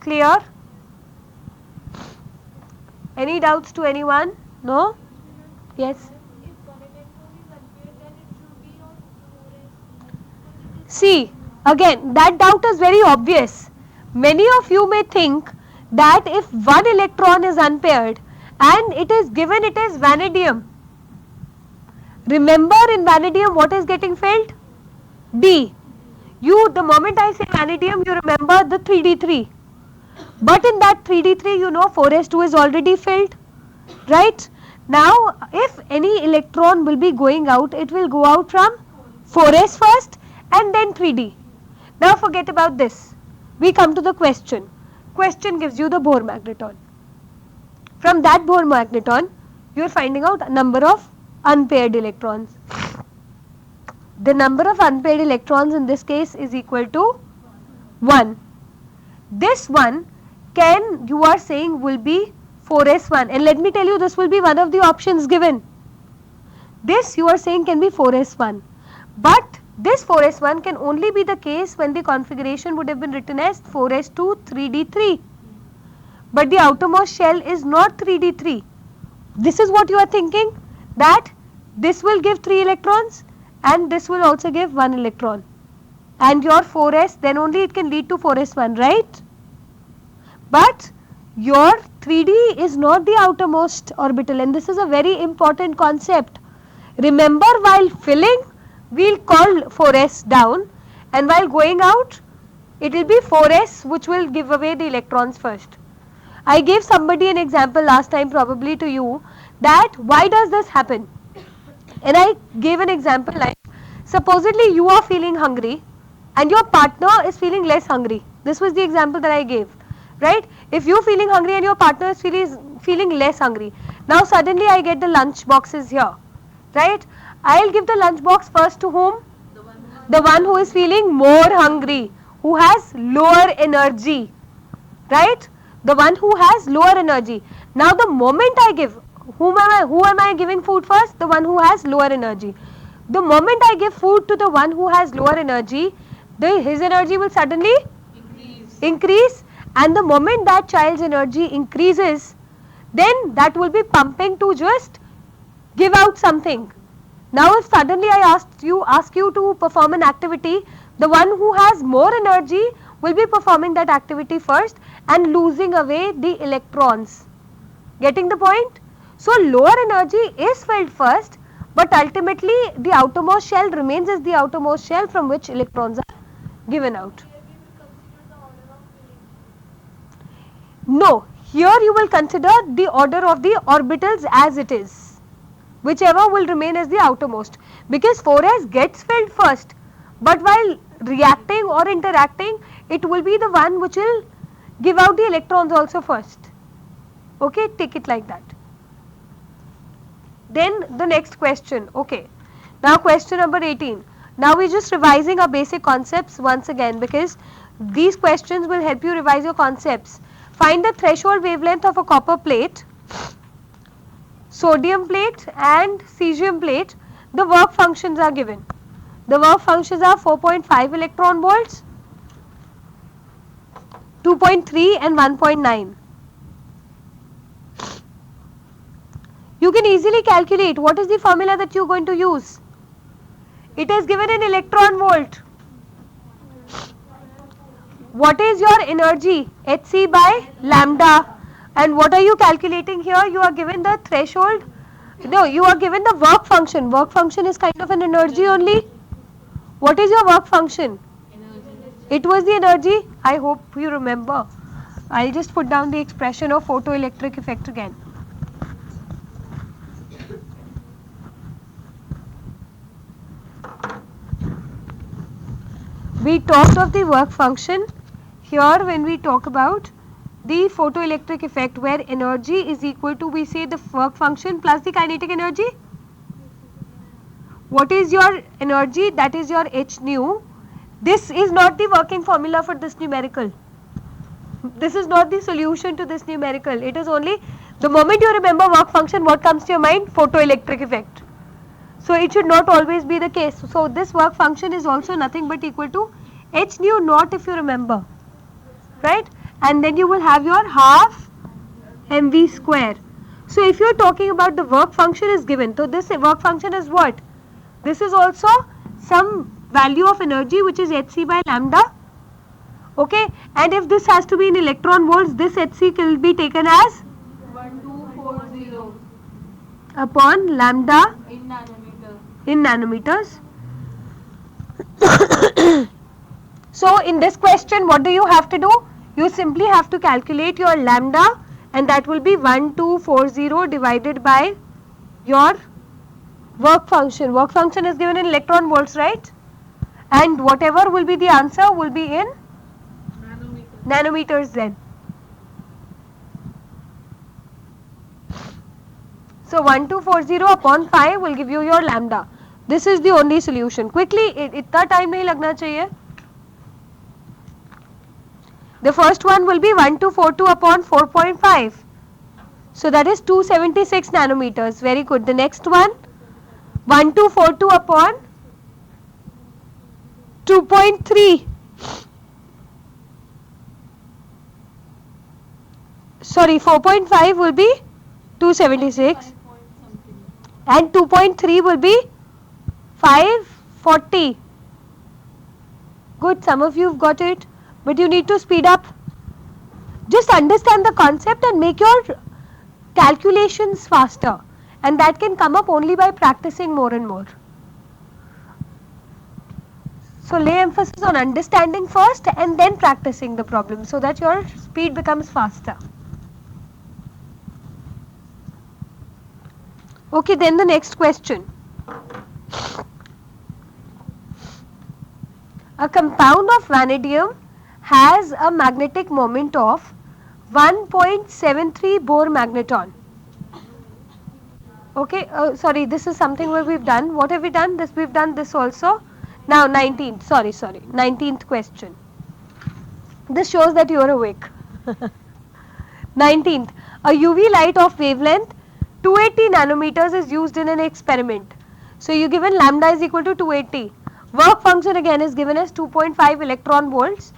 Clear? Any doubts to anyone? No? Yes? If one electron is unpaired, then it should be on 4s. See, again, that doubt is very obvious. Many of you may think that if one electron is unpaired and it is given it is vanadium, remember in vanadium what is getting filled? D. The moment I say vanadium, you remember the 3d3. But in that 3d3, 4s2 is already filled, right? Now if any electron will be going out, it will go out from 4s first and then 3d. Now forget about this. We come to the question. Question gives you the Bohr magneton. From that Bohr magneton, you are finding out number of unpaired electrons. The number of unpaired electrons in this case is equal to 1. This one you are saying will be 4s1, and let me tell you, this will be one of the options given. This you are saying can be 4s1, but this 4s1 can only be the case when the configuration would have been written as 4s2 3d3, but the outermost shell is not 3d3. This is what you are thinking, that this will give 3 electrons and this will also give 1 electron, and your 4s, then only it can lead to 4s1, right? But your 3d is not the outermost orbital, and this is a very important concept. Remember, while filling we'll call 4s down, and while going out it will be 4s which will give away the electrons first. I gave somebody an example last time, probably to you, that why does this happen, and I gave an example like, supposedly you are feeling hungry and your partner is feeling less hungry. This was the example that I gave, right? If you are feeling hungry and your partner is feeling less hungry, now suddenly I get the lunch boxes here, right? I'll give the lunch box first to whom? The one who is feeling more hungry, who has lower energy, right? The one who has lower energy. Now the moment I give, who am I giving food first? The one who has lower energy. The moment I give food to the one who has lower energy, his energy will suddenly increase, and the moment that child's energy increases, then that will be pumping to just give out something. Now if suddenly I ask you to perform an activity, the one who has more energy will be performing that activity first and losing away the electrons. Getting the point? So lower energy is filled first, but ultimately the outermost shell remains as the outermost shell from which electrons are given out. No, here you will consider the order of the orbitals as it is, whichever will remain as the outermost, because 4s gets filled first, but while reacting or interacting, it will be the one which will give out the electrons also first. Okay, take it like that. Then the next question. Okay, now question number 18. Now we're just revising our basic concepts once again, because these questions will help you revise your concepts. Find the threshold wavelength of a copper plate, sodium plate and cesium plate. The work functions are given. The work functions are 4.5 electron volts, 2.3 and 1.9. You can easily calculate. What is the formula that you are going to use? It is given in electron volt. What is your energy? Hc by lambda. And what are you calculating here? You are given the threshold. No, you are given the work function. Work function is kind of an energy only. What is your work function? It was the energy. I hope you remember. I'll just put down the expression of photoelectric effect again. We talked of the work function here when we talk about the photoelectric effect, where energy is equal to, we say, the work function plus the kinetic energy. What is your energy? That is your h nu. This is not the working formula for this numerical. This is not the solution to this numerical. It is only the moment you remember work function, what comes to your mind? Photoelectric effect. So it should not always be the case. So this work function is also nothing but equal to h nu naught, if you remember, right? And then you will have your half mv square. So if you are talking about the work function is given, so this work function is what? This is also some value of energy which is hc by lambda. Okay, and if this has to be in electron volts, this hc will be taken as 1240 upon lambda in nanometer. in nanometers. So in this question, what do you have to do? You simply have to calculate your lambda, and that will be 1240 divided by your work function. Work function is given in electron volts, right? And whatever will be the answer will be in nanometers then. So 1240 upon 5 will give you your lambda. This is the only solution. Quickly, itna time nahi lagna chahiye. The first one will be 1242 upon 4.5. So that is 276 nanometers. Very good. The next one, 1242 upon 2.3. Sorry, 4.5 will be 276 and 2.3 will be 540. Good, some of you have got it, but you need to speed up. Just understand the concept and make your calculations faster, and that can come up only by practicing more and more. So lay emphasis on understanding first and then practicing the problem so that your speed becomes faster. Okay, then the next question. A compound of vanadium has a magnetic moment of 1.73 Bohr magneton. Okay, sorry, this is something where we've done. What have we done? This we've done this also. Now 19th question. This shows that you are awake. 19th, a UV light of wavelength 280 nanometers is used in an experiment. So you given lambda is equal to 280. Work function again is given as 2.5 electron volts.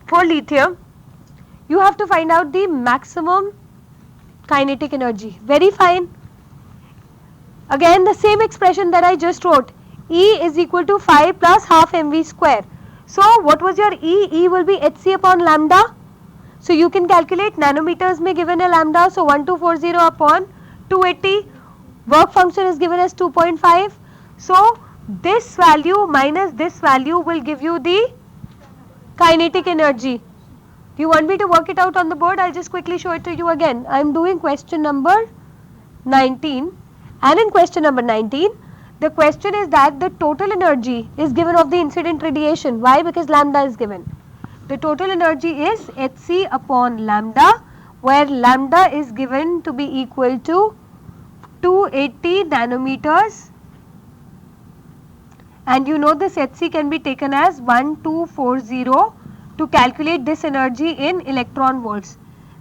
For lithium, you have to find out the maximum kinetic energy. Very fine. Again the same expression that I just wrote. E is equal to 5 plus half mv square. So what was your E? E will be hc upon lambda. So you can calculate nanometers mein given a lambda. So 1240 upon 280. Work function is given as 2.5. So this value minus this value will give you the kinetic energy. Do you want me to work it out on the board? I'll just quickly show it to you again. I am doing question number 19, and in question number 19 the question is that the total energy is given of the incident radiation. Why? Because lambda is given. The total energy is hc upon lambda, where lambda is given to be equal to 280 nanometers, and you know this hc can be taken as 1240 to calculate this energy in electron volts.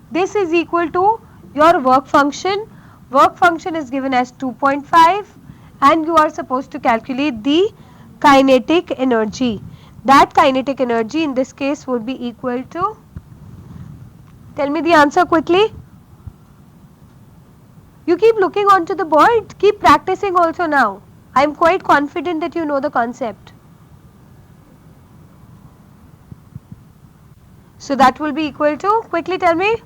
This is equal to your work function. Work function is given as 2.5, and you are supposed to calculate the kinetic energy. That kinetic energy in this case would be equal to, tell me the answer quickly. You keep looking onto the board, keep practicing also now. I am quite confident that you know the concept. So that will be equal to, quickly tell me.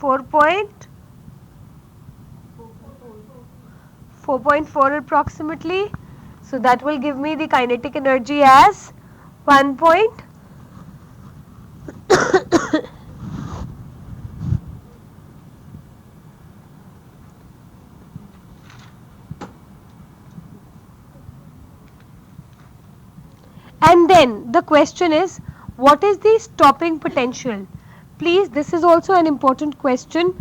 .4 approximately. So that will give me the kinetic energy as 1. And then the question is, what is the stopping potential? Please, this is also an important question.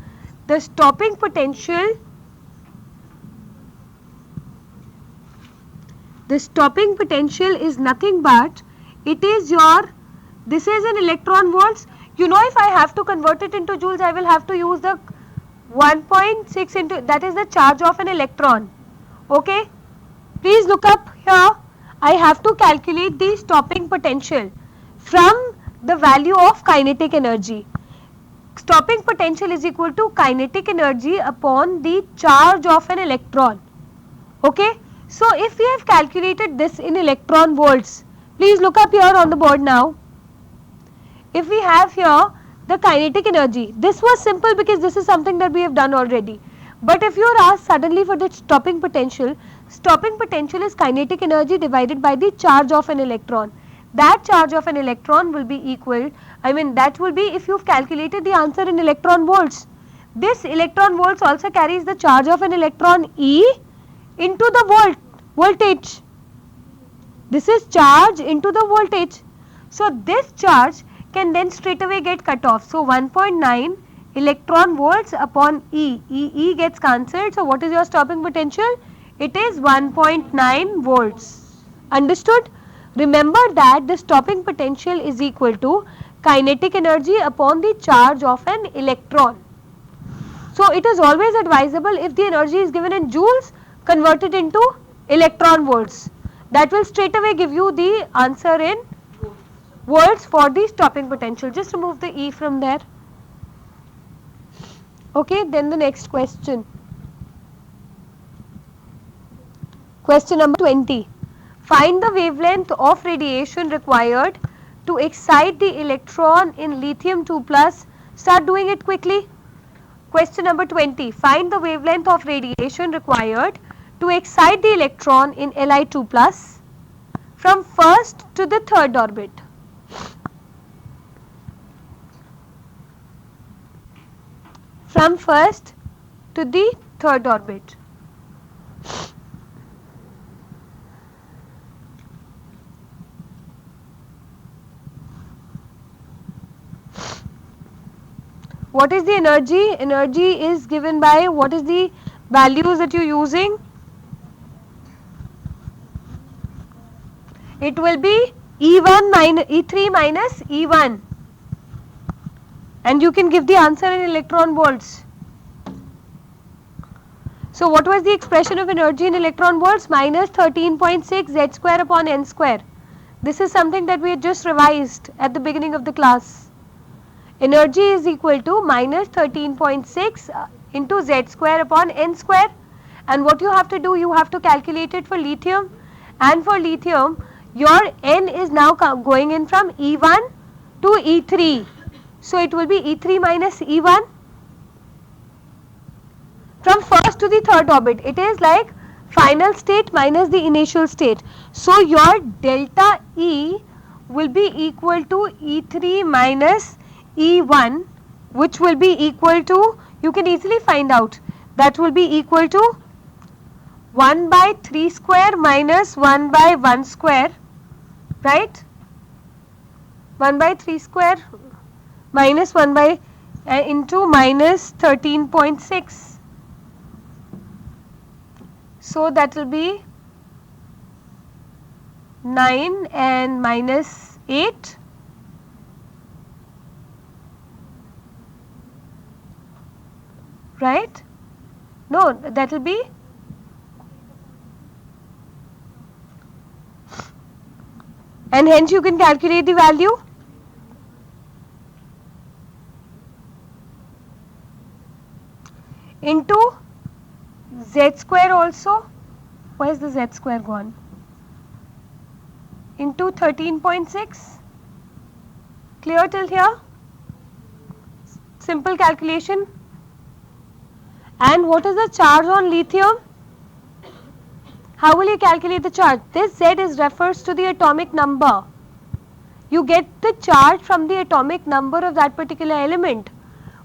The stopping potential is nothing but, it is your, this is in electron volts. You know, if I have to convert it into joules, I will have to use the 1.6 into, that is the charge of an electron. Okay, please look up here. I have to calculate the stopping potential from the value of kinetic energy. Stopping potential is equal to kinetic energy upon the charge of an electron. Okay, so if we have calculated this in electron volts, please look up here on the board now. If we have here the kinetic energy, this was simple because this is something that we have done already. But if you are asked suddenly for the stopping potential, Stopping potential is kinetic energy divided by the charge of an electron. That charge of an electron will be equal, that will be if you've calculated the answer in electron volts. This electron volts also carries the charge of an electron E into the voltage. This is charge into the voltage. So this charge can then straight away get cut off. So 1.9 electron volts upon E. E gets cancelled. So what is your stopping potential? It is 1.9 volts. Understood? Remember that the stopping potential is equal to kinetic energy upon the charge of an electron. So it is always advisable, if the energy is given in joules, convert it into electron volts. That will straight away give you the answer in volts for the stopping potential. Just remove the E from there. Okay, then the next question. Question number 20. Find the wavelength of radiation required to excite the electron in lithium 2 plus. Start doing it quickly. Question number 20. Find the wavelength of radiation required to excite the electron in Li2 plus from first to the third orbit. From first to the third orbit. What is the energy? Energy is given by, what is the values that you are using? It will be E1 minus E3 minus E1, and you can give the answer in electron volts. So what was the expression of energy in electron volts? Minus 13.6 Z square upon N square. This is something that we had just revised at the beginning of the class. Energy is equal to minus 13.6 into Z square upon N square, and what you have to do, you have to calculate it for lithium, and for lithium your N is now going in from E1 to E3. So it will be E3 minus E1 from first to the third orbit. It is like final state minus the initial state. So your delta E will be equal to E3 minus E1, which will be equal to, you can easily find out, that will be equal to 1 by 3 square minus 1 by 1 square, right? 1 by 3 square minus 1 by into minus 13.6. So that will be 9 and minus 8. Right? No, that will be and hence you can calculate the value. Into Z square also. Where is the Z square gone? Into 13.6. Clear till here? Simple calculation. And what is the charge on lithium? How will you calculate the charge? This Z refers to the atomic number. You get the charge from the atomic number of that particular element.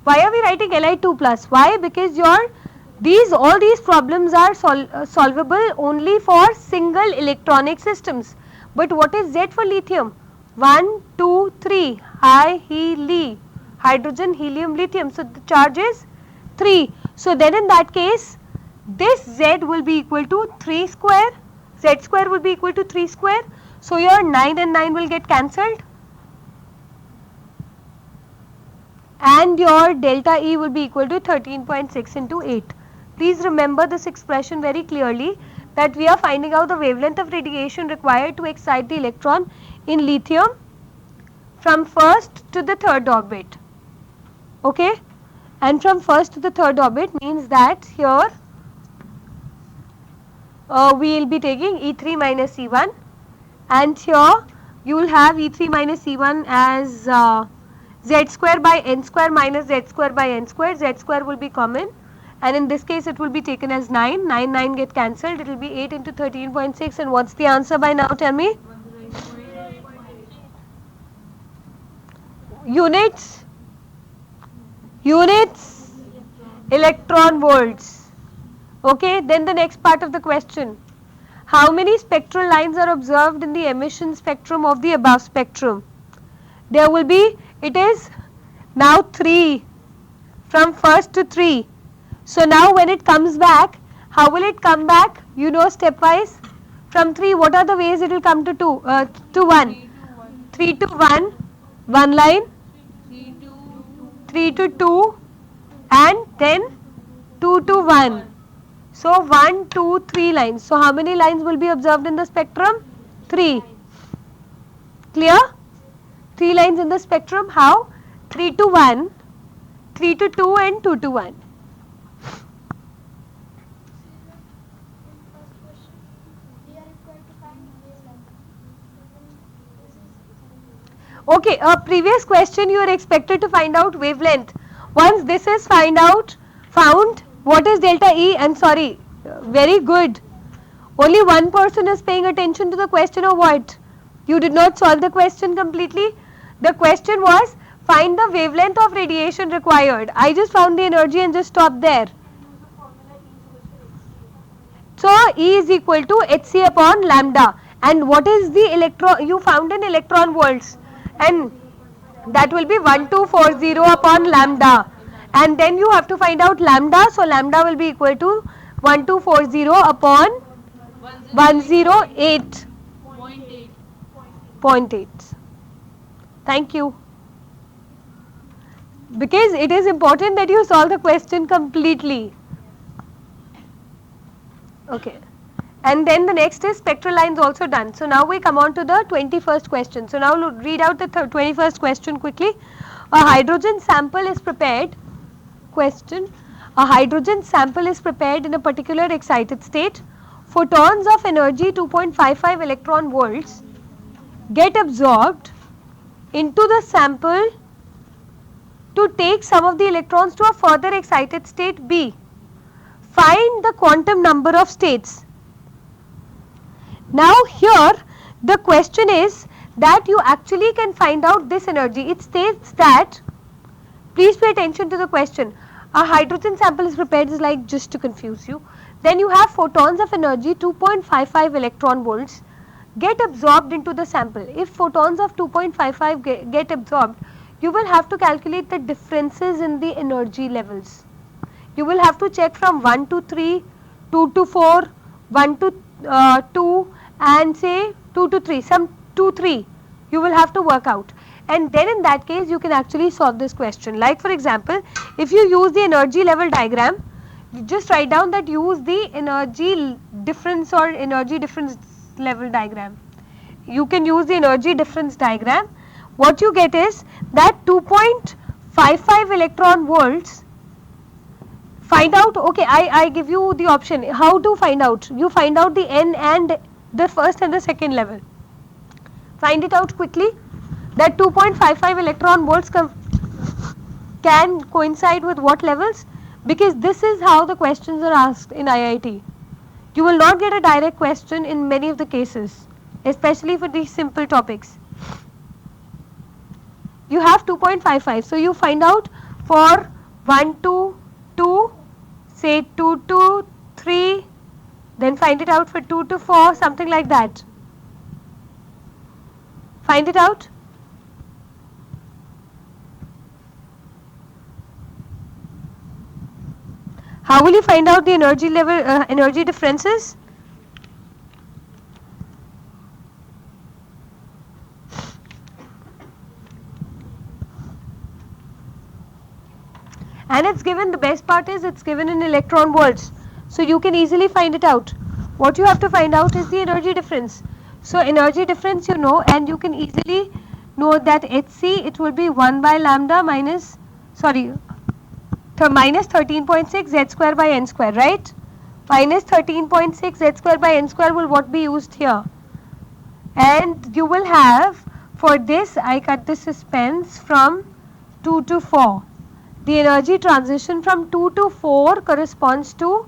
Why are we writing Li2 plus? Why? Because all these problems are solvable only for single electronic systems. But what is Z for lithium? 1, 2, 3. Hydrogen, helium, lithium. So the charge is 3. So then in that case, this Z will be equal to 3 square, Z square will be equal to 3 square. So your 9 and 9 will get cancelled, and your delta E will be equal to 13.6 into 8. Please remember this expression very clearly, that we are finding out the wavelength of radiation required to excite the electron in lithium from first to the third orbit. Okay? And from first to the third orbit means that here we will be taking E3 minus E1, and here you will have E3 minus E1 as Z square by N square minus Z square by N square. Z square will be common, and in this case it will be taken as 9. 9 get cancelled. It will be 8 into 13.6, and what's the answer by now? Tell me. 108.8. Units. Units. Electron volts. Okay, then the next part of the question. How many spectral lines are observed in the emission spectrum of the above spectrum? There will be, it is now 3, from first to 3. So now when it comes back, how will it come back? You know, stepwise. From 3, what are the ways it will come to 2? To 1. 3 to 1, 1 line. 3 to 2, and then 2 to 1. So 1, 2, 3 lines. So how many lines will be observed in the spectrum? 3. Clear? 3 lines in the spectrum. How? 3 to 1, 3 to 2, and 2 to 1. Okay, a previous question you are expected to find out wavelength. Once this is found, what is delta E? I'm sorry, very good. Only one person is paying attention to the question, or what? You did not solve the question completely. The question was, find the wavelength of radiation required. I just found the energy and just stopped there. So E is equal to hc upon lambda. And what is the electron? You found in electron volts, and that will be 1240 upon lambda. And then you have to find out lambda. So lambda will be equal to 1240 upon 108.8. Thank you. Because it is important that you solve the question completely. Okay. And then the next is spectral lines also done. So now we come on to the 21st question. So now read out the 21st question quickly. A hydrogen sample is prepared. Question. A hydrogen sample is prepared in a particular excited state. Photons of energy 2.55 electron volts get absorbed into the sample to take some of the electrons to a further excited state B. Find the quantum number of states. Now here the question is that you actually can find out this energy. It states that, please pay attention to the question. A hydrogen sample is prepared, is like, just to confuse you. Then you have photons of energy 2.55 electron volts get absorbed into the sample. If photons of 2.55 get absorbed, you will have to calculate the differences in the energy levels. You will have to check from 1 to 3, 2 to 4, 1 to 2, and say 2 to 3, some 2, 3. You will have to work out. And then in that case, you can actually solve this question. Like for example, if you use the energy level diagram, you just write down that use the energy difference or energy difference level diagram. You can use the energy difference diagram. What you get is that 2.55 electron volts. Find out, okay, I give you the option. How to find out? You find out the N and the first and the second level. Find it out quickly. That 2.55 electron volts can coincide with what levels? Because this is how the questions are asked in IIT. You will not get a direct question in many of the cases, especially for these simple topics. You have 2.55. So you find out for 1 to 2, say 2 to 3, then find it out for 2 to 4, something like that. Find it out. How will you find out the energy level, energy differences? And it's given, the best part is it's given in electron volts. So you can easily find it out. What you have to find out is the energy difference. So energy difference you know, and you can easily know that Hc, it will be 1 by lambda minus, minus 13.6 z square by n square, right? Minus 13.6 z square by n square will what be used here. And you will have, for this I cut the suspense from 2 to 4. The energy transition from 2 to 4 corresponds to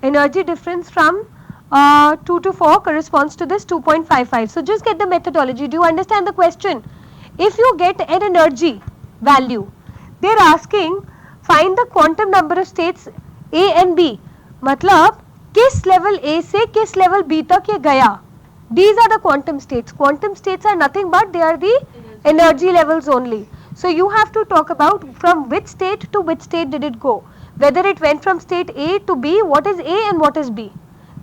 energy difference from 2 to 4 corresponds to this 2.55. So just get the methodology. Do you understand the question? If you get an energy value, they are asking find the quantum number of states A and B. मतलब किस level A से किस level B तक ये गया. These are the quantum states. Quantum states are nothing but they are the energy levels only. So you have to talk about from which state to which state did it go. Whether it went from state A to B, what is A and what is B.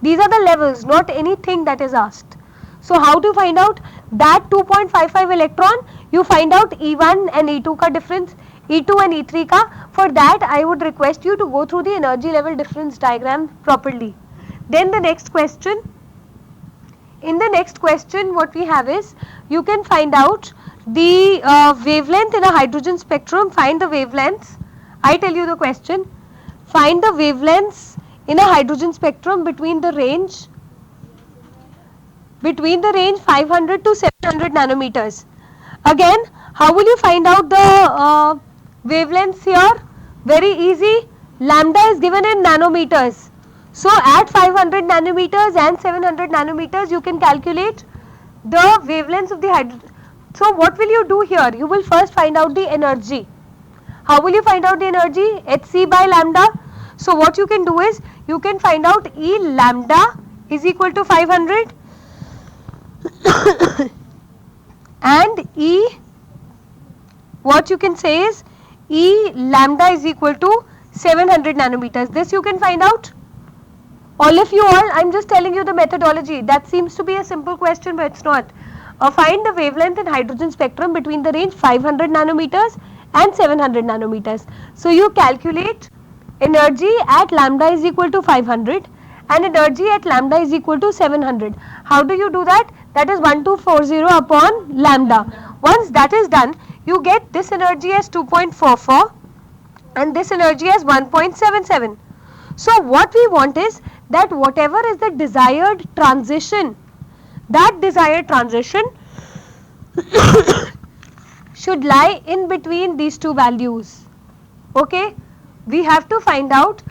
These are the levels, not anything that is asked. So how to find out that 2.55 electron? You find out E1 and E2 ka difference, E2 and E3 ka. For that I would request you to go through the energy level difference diagram properly. Then the next question. In the next question what we have is you can find out the wavelength in a hydrogen spectrum. Find the wavelengths. I tell you the question. Find the wavelengths in a hydrogen spectrum between the range 500 to 700 nanometers. Again, how will you find out the wavelengths here? Very easy. Lambda is given in nanometers. So at 500 nanometers and 700 nanometers you can calculate the wavelengths of the hydrogen. So what will you do here? You will first find out the energy. How will you find out the energy? Hc by lambda. So what you can do is you can find out E lambda is equal to 500 and E, what you can say is E lambda is equal to 700 nanometers. This you can find out. All of you all, I am just telling you the methodology. That seems to be a simple question but it's not. Find the wavelength in hydrogen spectrum between the range 500 nanometers and 700 nanometers. So you calculate energy at lambda is equal to 500 and energy at lambda is equal to 700. How do you do that? That is 1240 upon lambda. Once that is done, you get this energy as 2.44 and this energy as 1.77. So what we want is that whatever is the desired transition, that desired transition should lie in between these two values. Okay, we have to find out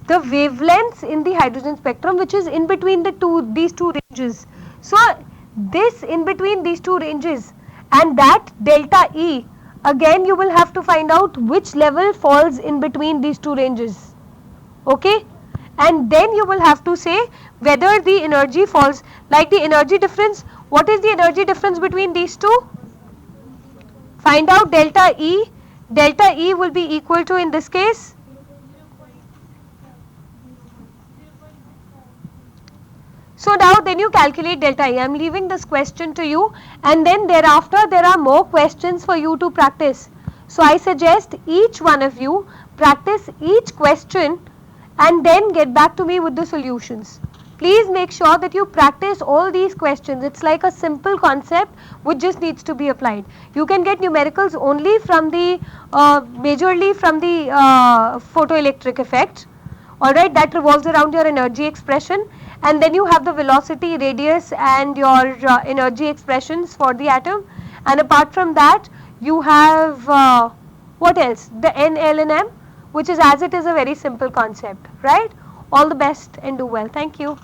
the wavelengths in the hydrogen spectrum which is in between these two ranges. So this in between these two ranges and that delta E, again you will have to find out which level falls in between these two ranges. Okay, and then you will have to say whether the energy falls like the energy difference. What is the energy difference between these two? Find out delta E. Delta E will be equal to, in this case, so now then you calculate delta E. I am leaving this question to you and then thereafter there are more questions for you to practice. So I suggest each one of you practice each question and then get back to me with the solutions. Please make sure that you practice all these questions. It's like a simple concept which just needs to be applied. You can get numericals only from the majorly from the photoelectric effect. Alright, that revolves around your energy expression, and then you have the velocity, radius and your energy expressions for the atom, and apart from that you have what else? The N, L and M, which is as it is a very simple concept, right? All the best and do well. Thank you.